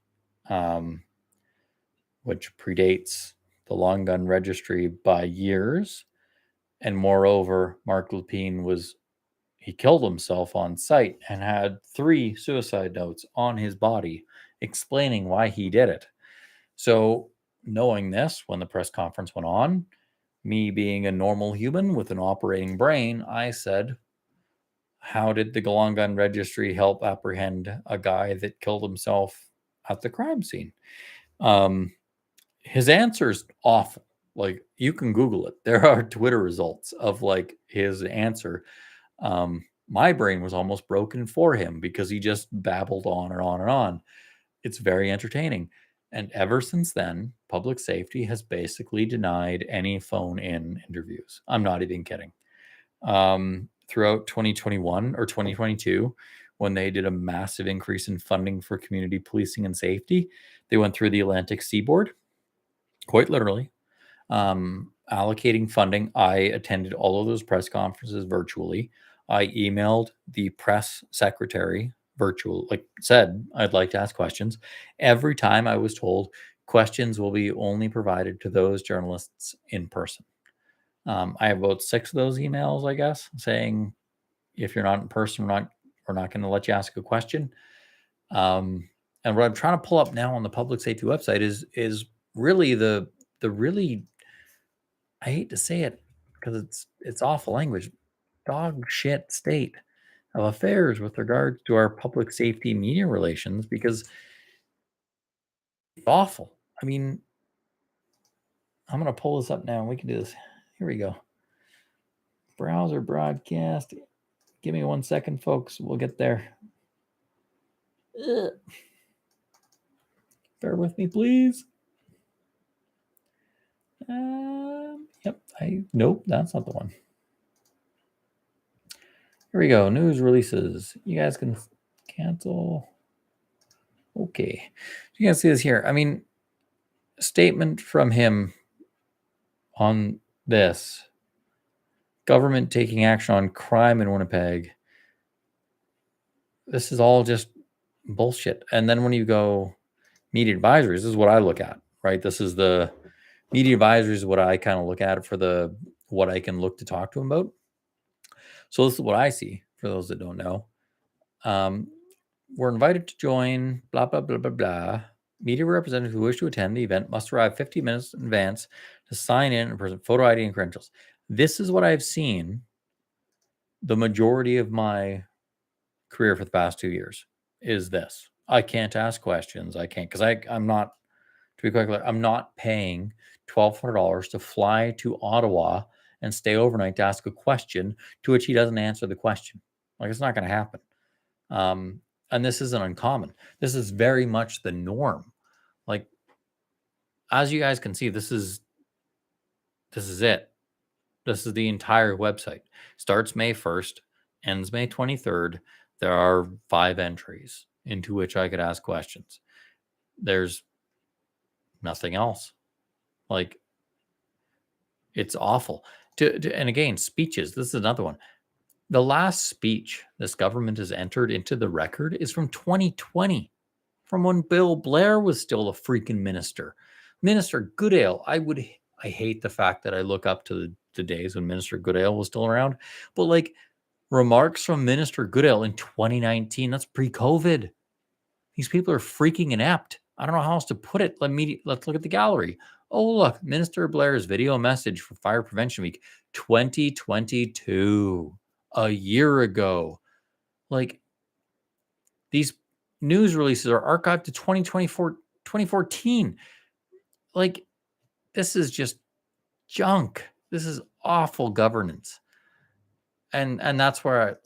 which predates the long gun registry by years. And moreover, Mark Lepine he killed himself on site and had 3 suicide notes on his body explaining why he did it. So knowing this, when the press conference went on, me being a normal human with an operating brain, I said, how did the long gun registry help apprehend a guy that killed himself at the crime scene? His answer's awful. Like, you can Google it. There are Twitter results of like his answer. My brain was almost broken for him because he just babbled on and on and on. It's very entertaining. And ever since then, public safety has basically denied any phone-in interviews. I'm not even kidding. Throughout 2021 or 2022, when they did a massive increase in funding for community policing and safety, they went through the Atlantic Seaboard, quite literally, allocating funding. I attended all of those press conferences virtually. I emailed the press secretary said, I'd like to ask questions. Every time I was told questions will be only provided to those journalists in person. I have about 6 of those emails, I guess, saying if you're not in person, we're not going to let you ask a question. And what I'm trying to pull up now on the public safety website is really the really, I hate to say it because it's awful language, dog shit state of affairs with regards to our public safety media relations, because it's awful. I mean, I'm going to pull this up now and we can do this. Here we go. Browser broadcast. Give me 1 second, folks. We'll get there. Ugh. Bear with me, please. Yep. Nope, that's not the one. Here we go. News releases. You guys can cancel. Okay. You can see this here. I mean, statement from him on this. Government taking action on crime in Winnipeg. This is all just bullshit. And then when you go media advisories, this is what I look at, right? This is the media advisories is what I kind of look at for what I can look to talk to them about. So this is what I see for those that don't know. We're invited to join, blah, blah, blah, blah, blah. Media representatives who wish to attend the event must arrive 50 minutes in advance to sign in and present photo ID and credentials. This is what I've seen the majority of my career for the past 2 years is this. I can't ask questions. I can't, because I'm not, to be quite clear, I'm not paying $1,200 to fly to Ottawa and stay overnight to ask a question to which he doesn't answer the question. Like, it's not going to happen. And this isn't uncommon. This is very much the norm. Like, as you guys can see, this is it. This is the entire website. Starts May 1st, ends May 23rd. There are 5 entries into which I could ask questions. There's nothing else. Like, it's awful. And again, speeches. This is another one. The last speech this government has entered into the record is from 2020, from when Bill Blair was still a freaking minister. Minister Goodale, I hate the fact that I look up to the days when Minister Goodale was still around, but like remarks from Minister Goodale in 2019, that's pre-COVID. These people are freaking inept. I don't know how else to put it. Let's look at the gallery. Oh, look, Minister Blair's video message for Fire Prevention Week 2022, a year ago. Like, these news releases are archived to 2014. Like, this is just junk. This is awful governance. And that's where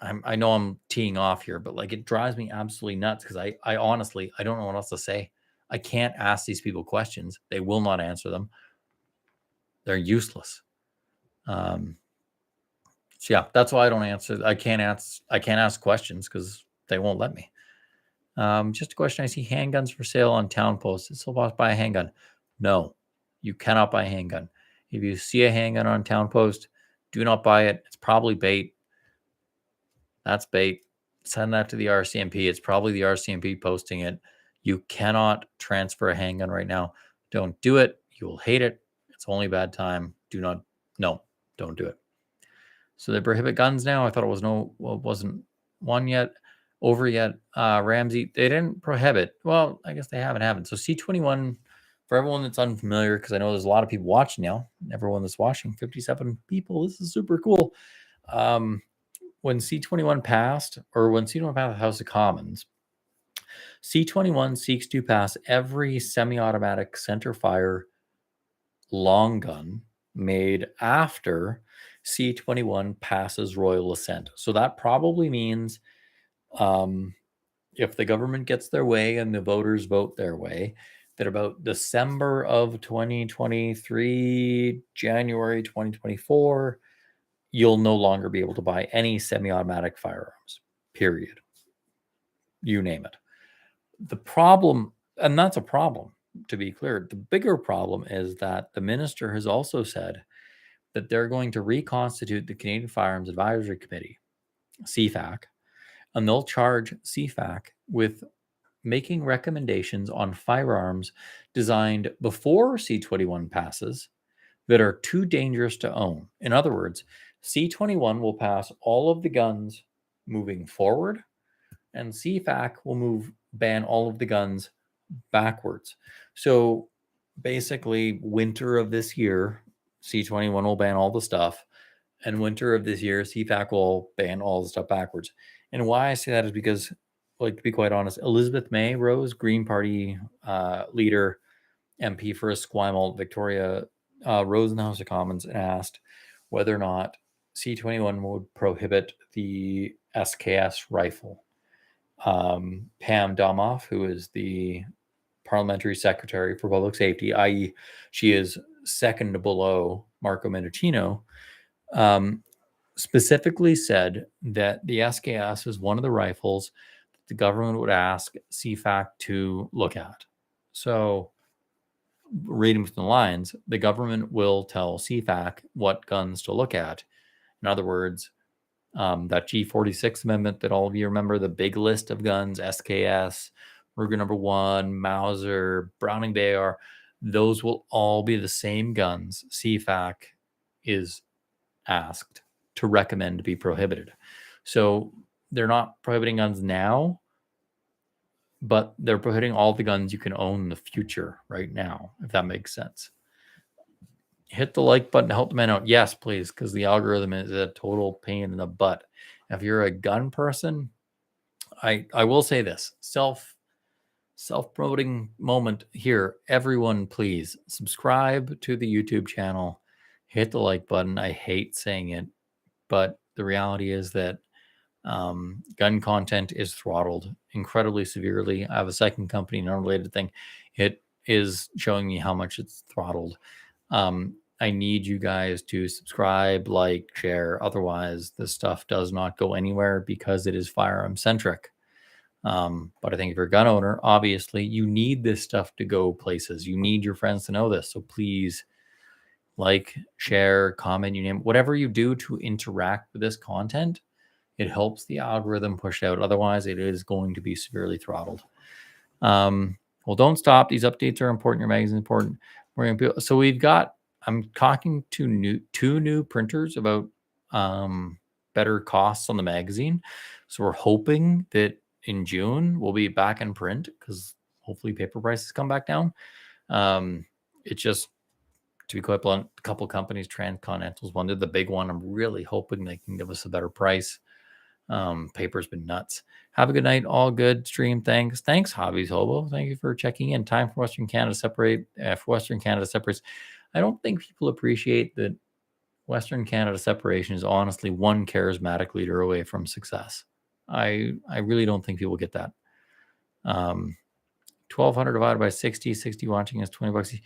I know I'm teeing off here, but like, it drives me absolutely nuts because I honestly, I don't know what else to say. I can't ask these people questions. They will not answer them. They're useless. So yeah, that's why I don't answer. I can't ask questions because they won't let me. Just a question. I see handguns for sale on town posts. It's still possible to buy a handgun. No, you cannot buy a handgun. If you see a handgun on town post, do not buy it. It's probably bait. That's bait. Send that to the RCMP. It's probably the RCMP posting it. You cannot transfer a handgun right now. Don't do it. You will hate it. It's only a bad time. Don't do it. So they prohibit guns now. I thought it wasn't one yet, over yet. Ramsey, they didn't prohibit. Well, I guess they haven't. So C-21, for everyone that's unfamiliar, because I know there's a lot of people watching now, everyone that's watching, 57 people. This is super cool. When C-21 passed, or when C-21 passed the House of Commons, C-21 seeks to pass every semi-automatic center-fire long gun made after C-21 passes royal assent. So that probably means if the government gets their way and the voters vote their way, that about December of 2023, January 2024, you'll no longer be able to buy any semi-automatic firearms, period. You name it. The problem, and that's a problem, to be clear, the bigger problem is that the minister has also said that they're going to reconstitute the Canadian Firearms Advisory Committee, CFAC, and they'll charge CFAC with making recommendations on firearms designed before C-21 passes that are too dangerous to own. In other words, C-21 will pass all of the guns moving forward, and CFAC will ban all of the guns backwards. So basically, winter of this year, C-21 will ban all the stuff, and winter of this year, CFAC will ban all the stuff backwards. And why I say that is because, like, to be quite honest, Elizabeth May Rose, Green Party leader, MP for Esquimalt, Victoria, rose in the House of Commons and asked whether or not C-21 would prohibit the SKS rifle. Pam Domoff, who is the Parliamentary Secretary for Public Safety, i.e., she is second below Marco Mendicino, specifically said that the SKS is one of the rifles that the government would ask CFAC to look at. So, reading between the lines, the government will tell CFAC what guns to look at. In other words, that G46 amendment that all of you remember, the big list of guns, SKS, Ruger number 1, Mauser, Browning Bayar, those will all be the same guns CFAC is asked to recommend to be prohibited. So they're not prohibiting guns now, but they're prohibiting all the guns you can own in the future right now, if that makes sense. Hit the like button to help the man out. Yes, please, because the algorithm is a total pain in the butt. If you're a gun person, I will say this, self-promoting moment here. Everyone, please subscribe to the YouTube channel. Hit the like button. I hate saying it, but the reality is that gun content is throttled incredibly severely. I have a second company, an unrelated thing. It is showing me how much it's throttled. I need you guys to subscribe, like, share. Otherwise, this stuff does not go anywhere because it is firearm centric. But I think if you're a gun owner, obviously you need this stuff to go places. You need your friends to know this. So please like, share, comment, you name it. Whatever you do to interact with this content, it helps the algorithm push out. Otherwise, it is going to be severely throttled. Well, don't stop. These updates are important. Your magazine is important. So we've got, I'm talking to two new printers about better costs on the magazine. So we're hoping that in June we'll be back in print because hopefully paper prices come back down. It's just, to be quite blunt, a couple companies, Transcontinental's one, they're the big one. I'm really hoping they can give us a better price. Paper's been nuts. Have a good night. All good stream. Thanks, Hobbies Hobo. Thank you for checking in. Time for Western Canada separate. For Western Canada separates. I don't think people appreciate that Western Canada separation is honestly one charismatic leader away from success. I really don't think people get that. 1,200 divided by 60 watching is $20.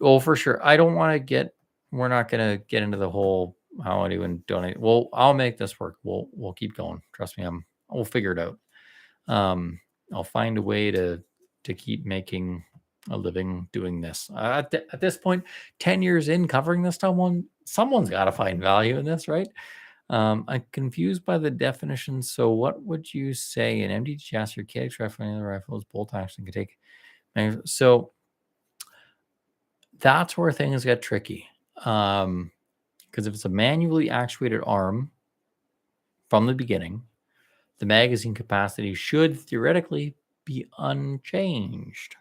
Oh, for sure. I don't want to get. We're not going to get into the whole how anyone donate. Well, I'll make this work. We'll keep going. Trust me. We'll figure it out. I'll find a way to keep making a living doing this. At this point, 10 years in covering this, someone's got to find value in this, right? I'm confused by the definition. So what would you say an empty chassis or KX rifle and other rifles bolt action can take? So that's where things get tricky. Because if it's a manually actuated arm from the beginning, the magazine capacity should theoretically be unchanged.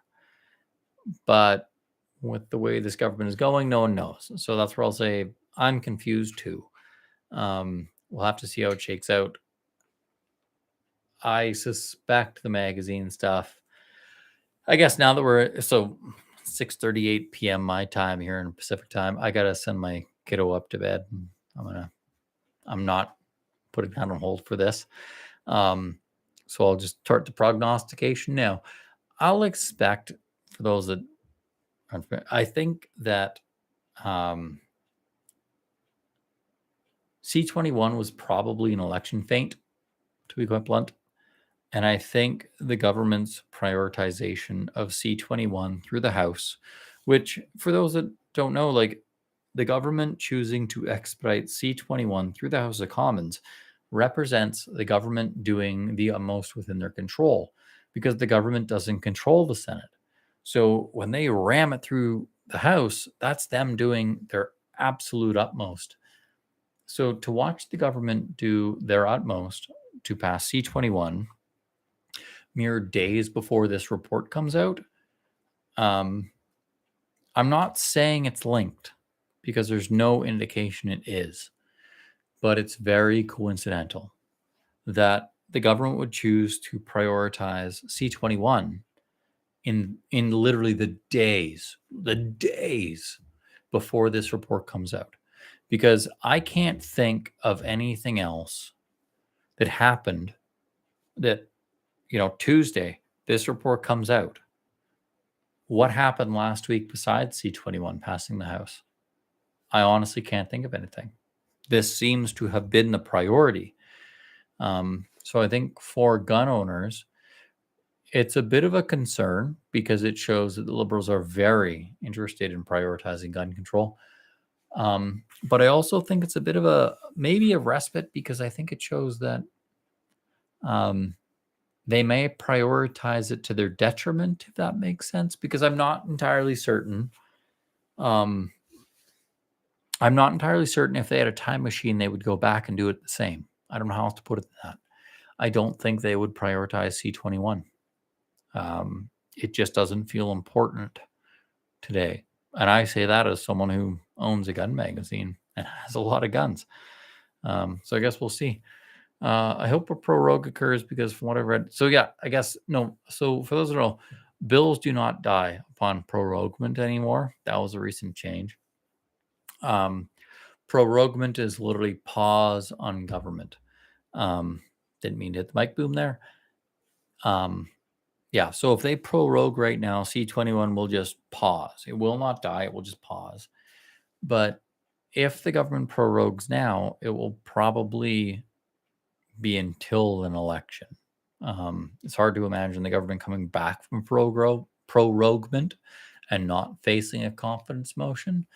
But with the way this government is going, no one knows. So that's where I'll say I'm confused too. We'll have to see how it shakes out. I suspect the magazine stuff, I guess now that we're, so 6:38 p.m. my time here in Pacific time, I got to send my kiddo up to bed. I'm not putting that on hold for this. So I'll just start the prognostication now. I'll expect for for those that aren't familiar, I think that C-21 was probably an election feint, to be quite blunt. And I think the government's prioritization of C-21 through the House, which for those that don't know, like the government choosing to expedite C-21 through the House of Commons represents the government doing the utmost within their control, because the government doesn't control the Senate. So when they ram it through the House, that's them doing their absolute utmost. So to watch the government do their utmost to pass C-21 mere days before this report comes out, I'm not saying it's linked, because there's no indication it is, but it's very coincidental that the government would choose to prioritize C-21 in literally the days before this report comes out, because I can't think of anything else that happened that, Tuesday, this report comes out. What happened last week besides C-21 passing the House? I honestly can't think of anything. This seems to have been the priority. So I think for gun owners, it's a bit of a concern, because it shows that the Liberals are very interested in prioritizing gun control. But I also think it's a bit of maybe a respite, because I think it shows that they may prioritize it to their detriment, if that makes sense, because I'm not entirely certain. I'm not entirely certain if they had a time machine, they would go back and do it the same. I don't know how else to put it than that. I don't think they would prioritize C-21. It just doesn't feel important today. And I say that as someone who owns a gun magazine and has a lot of guns. So I guess we'll see. I hope a prorogue occurs, because from what I've read, so yeah, I guess no. So for those that don't know, bills do not die upon proroguement anymore. That was a recent change. Proroguement is literally pause on government. Didn't mean to hit the mic boom there. Yeah, so if they prorogue right now, C-21 will just pause. It will not die. It will just pause. But if the government prorogues now, it will probably be until an election. It's hard to imagine the government coming back from proroguement and not facing a confidence motion.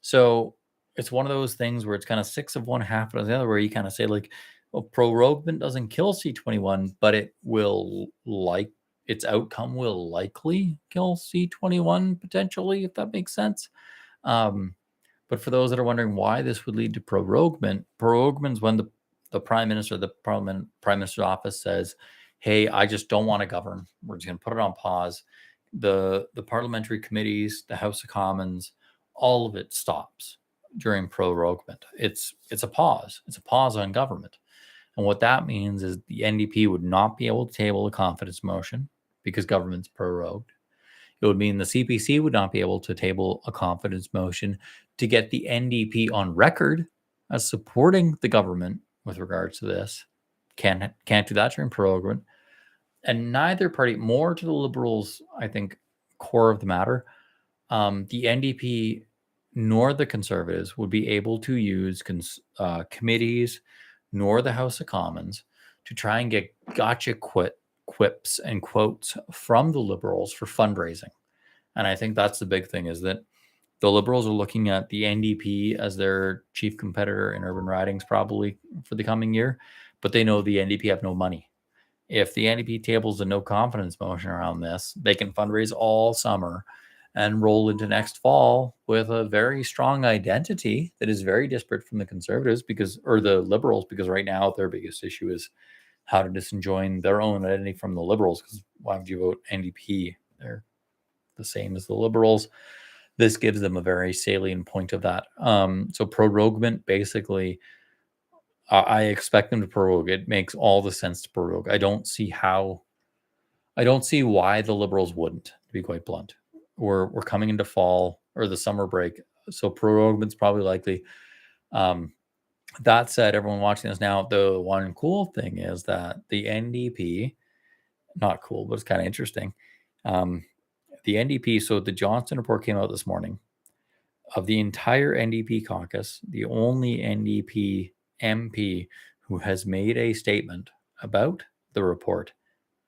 So it's one of those things where it's kind of six of one, half of the other, where you kind of say, like, well, proroguement doesn't kill C-21, but it will, its outcome will likely kill C-21 potentially, if that makes sense. But for those that are wondering why this would lead to proroguement is when the prime minister, prime minister's office says, hey, I just don't want to govern. We're just going to put it on pause. The parliamentary committees, the House of Commons, all of it stops during proroguement. It's a pause. It's a pause on government. And what that means is the NDP would not be able to table a confidence motion because government's prorogued. It would mean the CPC would not be able to table a confidence motion to get the NDP on record as supporting the government with regards to this. Can't do that during proroguement. And neither party, more to the Liberals, I think, core of the matter, the NDP nor the Conservatives would be able to use committees nor the House of Commons to try and get gotcha quips and quotes from the Liberals for fundraising. And I think that's the big thing, is that the Liberals are looking at the NDP as their chief competitor in urban ridings probably for the coming year, but they know the NDP have no money. If the NDP tables a no confidence motion around this, they can fundraise all summer and roll into next fall with a very strong identity that is very disparate from the Conservatives or the Liberals, because right now their biggest issue is how to disenjoin their own identity from the Liberals, because why would you vote NDP? They're the same as the Liberals. This gives them a very salient point of that. So proroguement, basically, I expect them to prorogue. It makes all the sense to prorogue. I don't see why the Liberals wouldn't, to be quite blunt. We're coming into fall or the summer break, so proroguement's probably likely. That said, everyone watching this now, the one cool thing is that the NDP, not cool, but it's kind of interesting. the NDP, so the Johnston Report came out this morning. Of the entire NDP caucus, the only NDP MP who has made a statement about the report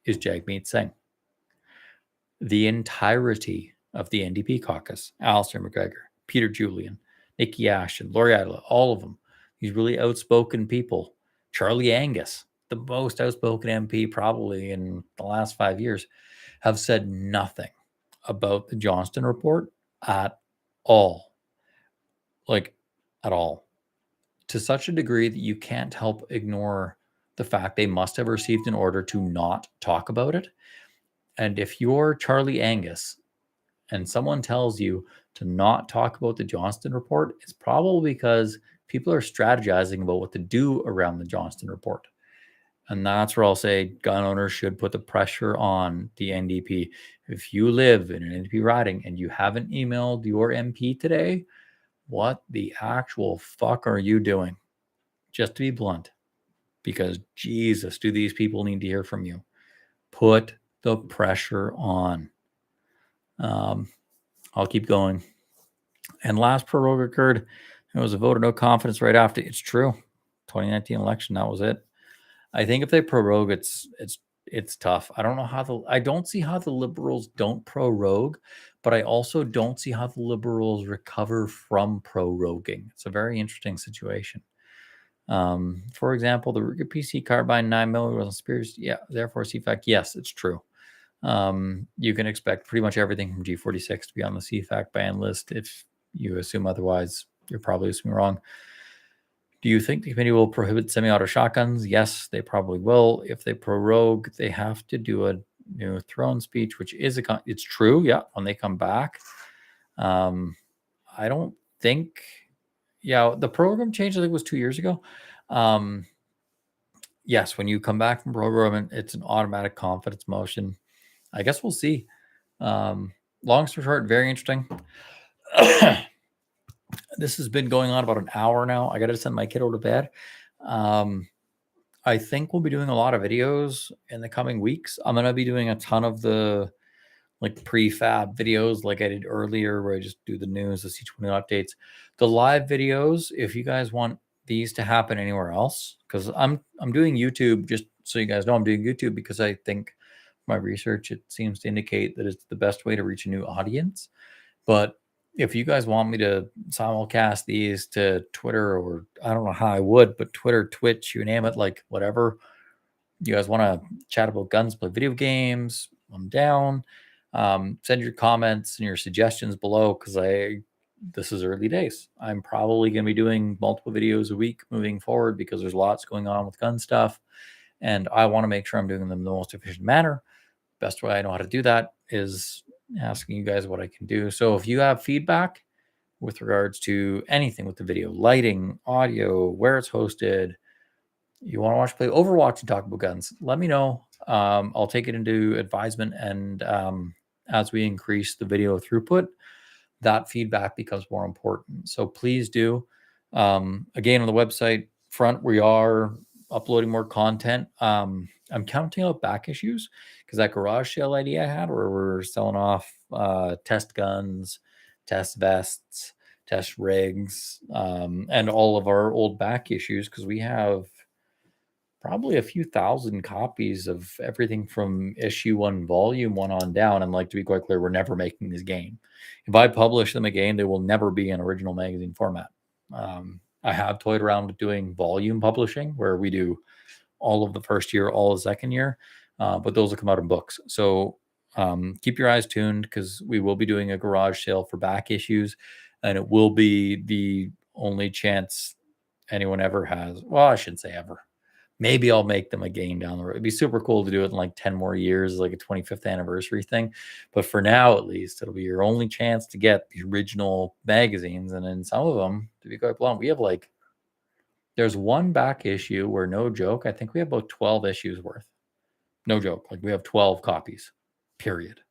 is Jagmeet Singh. The entirety of the NDP caucus, Alistair McGregor, Peter Julian, Nikki Ashton, Laurie Adler, all of them, these really outspoken people, Charlie Angus, the most outspoken MP probably in the last 5 years, have said nothing about the Johnston Report at all. Like, at all. To such a degree that you can't help ignore the fact they must have received an order to not talk about it. And if you're Charlie Angus and someone tells you to not talk about the Johnston Report, it's probably because people are strategizing about what to do around the Johnston Report. And that's where I'll say gun owners should put the pressure on the NDP. If you live in an NDP riding and you haven't emailed your MP today, what the actual fuck are you doing? Just to be blunt, because Jesus, do these people need to hear from you? Put the pressure on. I'll keep going. And last prorogue occurred. It was a vote of no confidence right after. It's true. 2019 election, that was it. I think if they prorogue, it's tough. I don't see how the Liberals don't prorogue, but I also don't see how the Liberals recover from proroguing. It's a very interesting situation. For example, the Ruger PC carbine 9mm was Spears. Yeah, therefore CFAC. Yes, it's true. You can expect pretty much everything from G46 to be on the CFAC ban list. If you assume otherwise, you're probably assuming wrong. Do you think the committee will prohibit semi-auto shotguns? Yes, they probably will. If they prorogue, they have to do a new throne speech, which is it's true. Yeah, when they come back, I don't think. Yeah, the program change I think was 2 years ago. Yes, when you come back from program, it's an automatic confidence motion. I guess we'll see. Long story short, very interesting. This has been going on about an hour now. I got to send my kid over to bed. I think we'll be doing a lot of videos in the coming weeks. I'm going to be doing a ton of the like prefab videos like I did earlier where I just do the news, the C-21 updates. The live videos, if you guys want these to happen anywhere else, because I'm doing YouTube, just so you guys know, I'm doing YouTube because I think my research, it seems to indicate that it's the best way to reach a new audience. But if you guys want me to simulcast these to Twitter, or I don't know how I would, but Twitter, Twitch, you name it, like whatever. You guys want to chat about guns, play video games, I'm down. Send your comments and your suggestions below because this is early days. I'm probably going to be doing multiple videos a week moving forward because there's lots going on with gun stuff. And I want to make sure I'm doing them in the most efficient manner. Best way I know how to do that is asking you guys what I can do. So if you have feedback with regards to anything with the video, lighting, audio, where it's hosted, you want to watch play Overwatch and talk about guns, let me know. I'll take it into advisement, and as we increase the video throughput, that feedback becomes more important. So please do. Again, on the website front, we are uploading more content. I'm counting out back issues because that garage sale idea I had where we're selling off test guns, test vests, test rigs, and all of our old back issues, because we have probably a few thousand copies of everything from issue 1, volume 1 on down. And like, to be quite clear, we're never making this game. If I publish them again, they will never be in original magazine format. I have toyed around with doing volume publishing where we do all of the first year, all of the second year, but those will come out in books. So keep your eyes tuned because we will be doing a garage sale for back issues, and it will be the only chance anyone ever has. Well, I shouldn't say ever. Maybe I'll make them again down the road. It'd be super cool to do it in like 10 more years, like a 25th anniversary thing. But for now, at least, it'll be your only chance to get the original magazines. And in some of them, to be quite blunt, we have like, there's one back issue where, no joke, I think we have about 12 issues worth. No joke. Like we have 12 copies, period.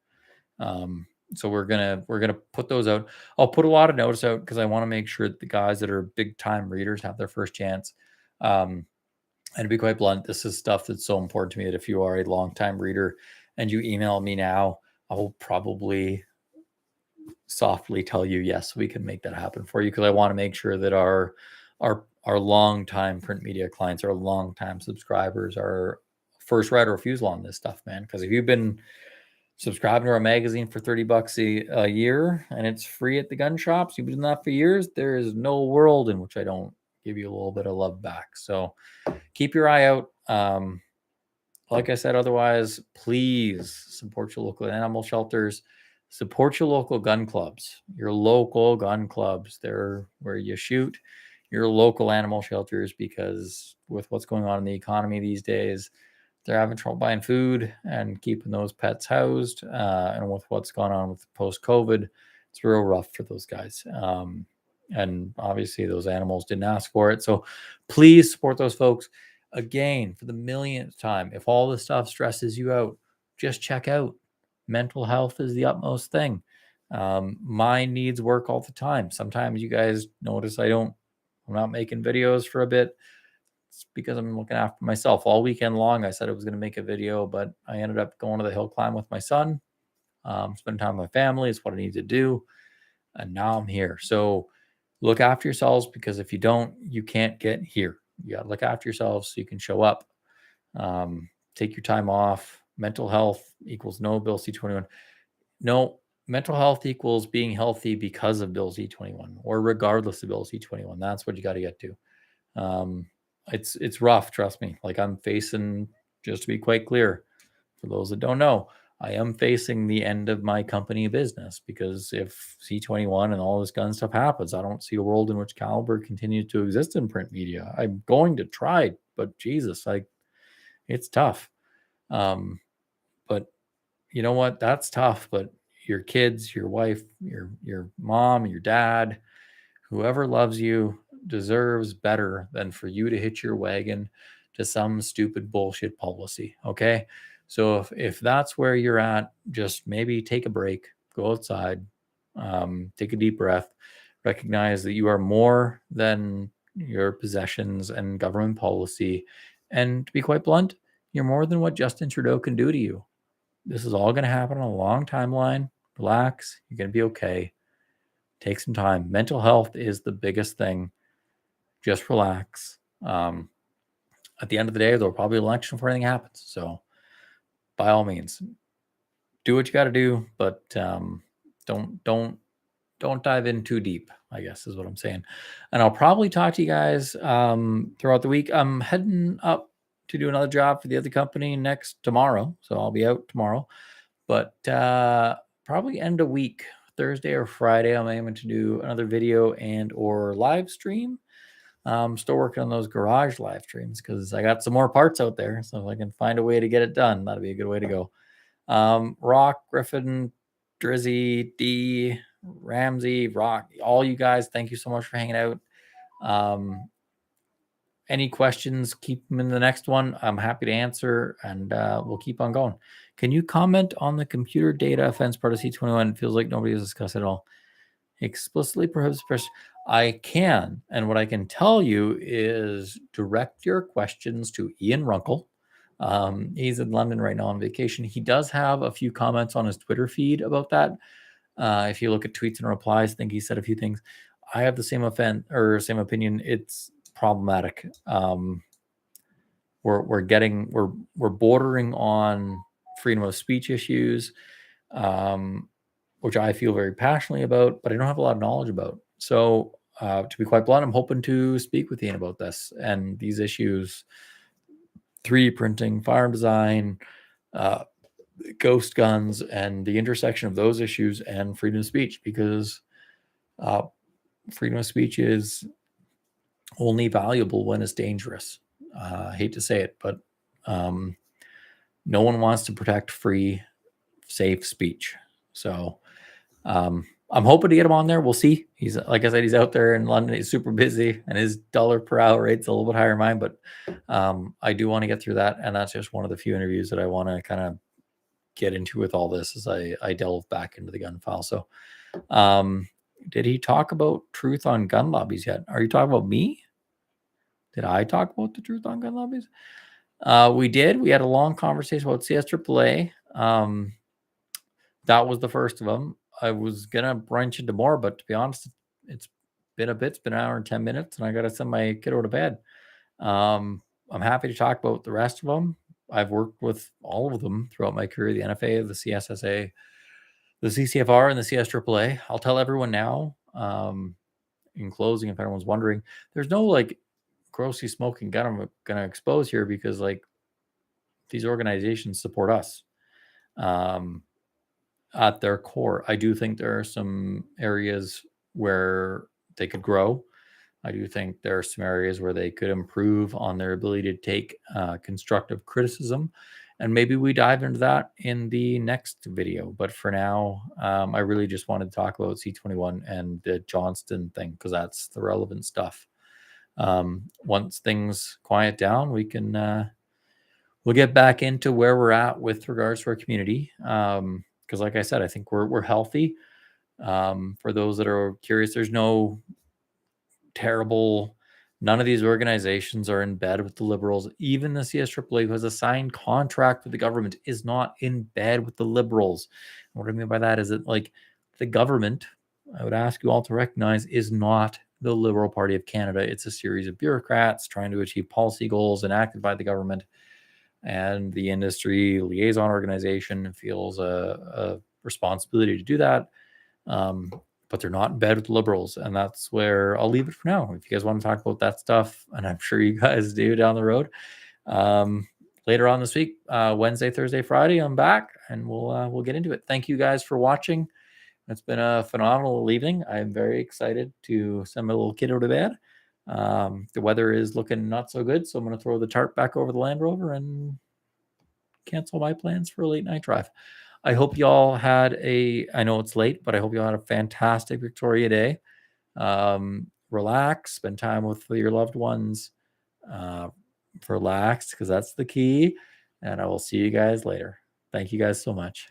So we're gonna put those out. I'll put a lot of notice out because I want to make sure that the guys that are big time readers have their first chance. And to be quite blunt, this is stuff that's so important to me that if you are a long-time reader and you email me now, I'll probably softly tell you, yes, we can make that happen for you, because I want to make sure that our long-time print media clients, our long-time subscribers, are first right of refusal on this stuff, man. Because if you've been subscribing to our magazine for $30 a year and it's free at the gun shops, you've been doing that for years, there is no world in which I don't give you a little bit of love back. So keep your eye out. Like I said, otherwise, please support your local animal shelters, support your local gun clubs, your local gun clubs. They're where you shoot your local animal shelters, because with what's going on in the economy these days, they're having trouble buying food and keeping those pets housed. And with what's gone on with post-COVID, it's real rough for those guys. And obviously, those animals didn't ask for it. So please support those folks. Again, for the millionth time, if all this stuff stresses you out, just check out. Mental health is the utmost thing. Mine needs work all the time. Sometimes you guys notice I'm not making videos for a bit. It's because I'm looking after myself. All weekend long, I said I was going to make a video, but I ended up going to the hill climb with my son. Spend time with my family is what I need to do. And now I'm here. So look after yourselves, because if you don't, you can't get here. You got to look after yourselves so you can show up. Take your time off. Mental health equals no Bill C-21. No, mental health equals being healthy because of Bill C-21, or regardless of Bill C-21. That's what you got to get to. It's rough, trust me. Like, I'm facing, just to be quite clear, for those that don't know, I am facing the end of my company business, because if C-21 and all this gun stuff happens, I don't see a world in which Caliber continues to exist in print media. I'm going to try, but Jesus, it's tough. But you know what? That's tough. But your kids, your wife, your mom, your dad, whoever loves you deserves better than for you to hitch your wagon to some stupid bullshit policy. Okay. So if that's where you're at, just maybe take a break, go outside, take a deep breath, recognize that you are more than your possessions and government policy. And to be quite blunt, you're more than what Justin Trudeau can do to you. This is all going to happen on a long timeline. Relax. You're going to be okay. Take some time. Mental health is the biggest thing. Just relax. At the end of the day, there'll probably be an election before anything happens. So by all means, do what you got to do, but don't dive in too deep, I guess is what I'm saying. And I'll probably talk to you guys throughout the week. I'm heading up to do another job for the other company tomorrow. So I'll be out tomorrow, but probably end of week, Thursday or Friday, I'm aiming to do another video and or live stream. I'm still working on those garage live streams because I got some more parts out there. So if I can find a way to get it done, that'd be a good way to go. Rock, Griffin, Drizzy, D, Ramsey, Rock, all you guys, thank you so much for hanging out. Any questions, keep them in the next one. I'm happy to answer, and we'll keep on going. Can you comment on the computer data offense part of C-21? It feels like nobody has discussed it at all. Explicitly prohibits press. I can, and what I can tell you is direct your questions to Ian Runkle. He's in London right now on vacation. He does have a few comments on his Twitter feed about that. If you look at tweets and replies, I think he said a few things. I have the same same opinion. It's problematic. We're bordering on freedom of speech issues, which I feel very passionately about, but I don't have a lot of knowledge about. So to be quite blunt, I'm hoping to speak with Ian about this and these issues: 3D printing, firearm design, ghost guns, and the intersection of those issues and freedom of speech, because freedom of speech is only valuable when it's dangerous. I hate to say it, but no one wants to protect free, safe speech. So I'm hoping to get him on there. We'll see. He's, like I said, he's out there in London. He's super busy, and his dollar per hour rate's a little bit higher than mine. But I do want to get through that, and that's just one of the few interviews that I want to kind of get into with all this as I delve back into the gun file. So did he talk about truth on gun lobbies yet? Are you talking about me? Did I talk about the truth on gun lobbies? We did. We had a long conversation about CSAA. that was the first of them. I was gonna branch into more, but to be honest, it's been a bit. It's been an hour and 10 minutes, and I gotta send my kiddo to bed. I'm happy to talk about the rest of them. I've worked with all of them throughout my career: the NFA, the CSSA, the CCFR, and the CSAA. I'll tell everyone now. In closing, if anyone's wondering, there's no like grossly smoking gun I'm gonna expose here, because like these organizations support us. At their core, I do think there are some areas where they could grow. I do think there are some areas where they could improve on their ability to take constructive criticism. And maybe we dive into that in the next video. But for now, I really just wanted to talk about C-21 and the Johnston thing, because that's the relevant stuff. Once things quiet down, we can we'll get back into where we're at with regards to our community. Because like I said, I think we're healthy. For those that are curious, there's no terrible. None of these organizations are in bed with the Liberals. Even the CSAA, who has a signed contract with the government, is not in bed with the Liberals. And what I mean by that is that, like, the government, I would ask you all to recognize, is not the Liberal Party of Canada. It's a series of bureaucrats trying to achieve policy goals enacted by the government. And the industry liaison organization feels a responsibility to do that. But they're not in bed with Liberals, and that's where I'll leave it for now. If you guys want to talk about that stuff, and I'm sure you guys do down the road, later on this week, Wednesday, Thursday, Friday, I'm back, and we'll get into it. Thank you guys for watching. It's been a phenomenal evening. I'm very excited to send my little kiddo to bed. The weather is looking not so good, so I'm going to throw the tarp back over the Land Rover and cancel my plans for a late night drive. I hope y'all had I know it's late, but I hope y'all had a fantastic Victoria Day. Relax, spend time with your loved ones. Relax, because that's the key. And I will see you guys later. Thank you guys so much.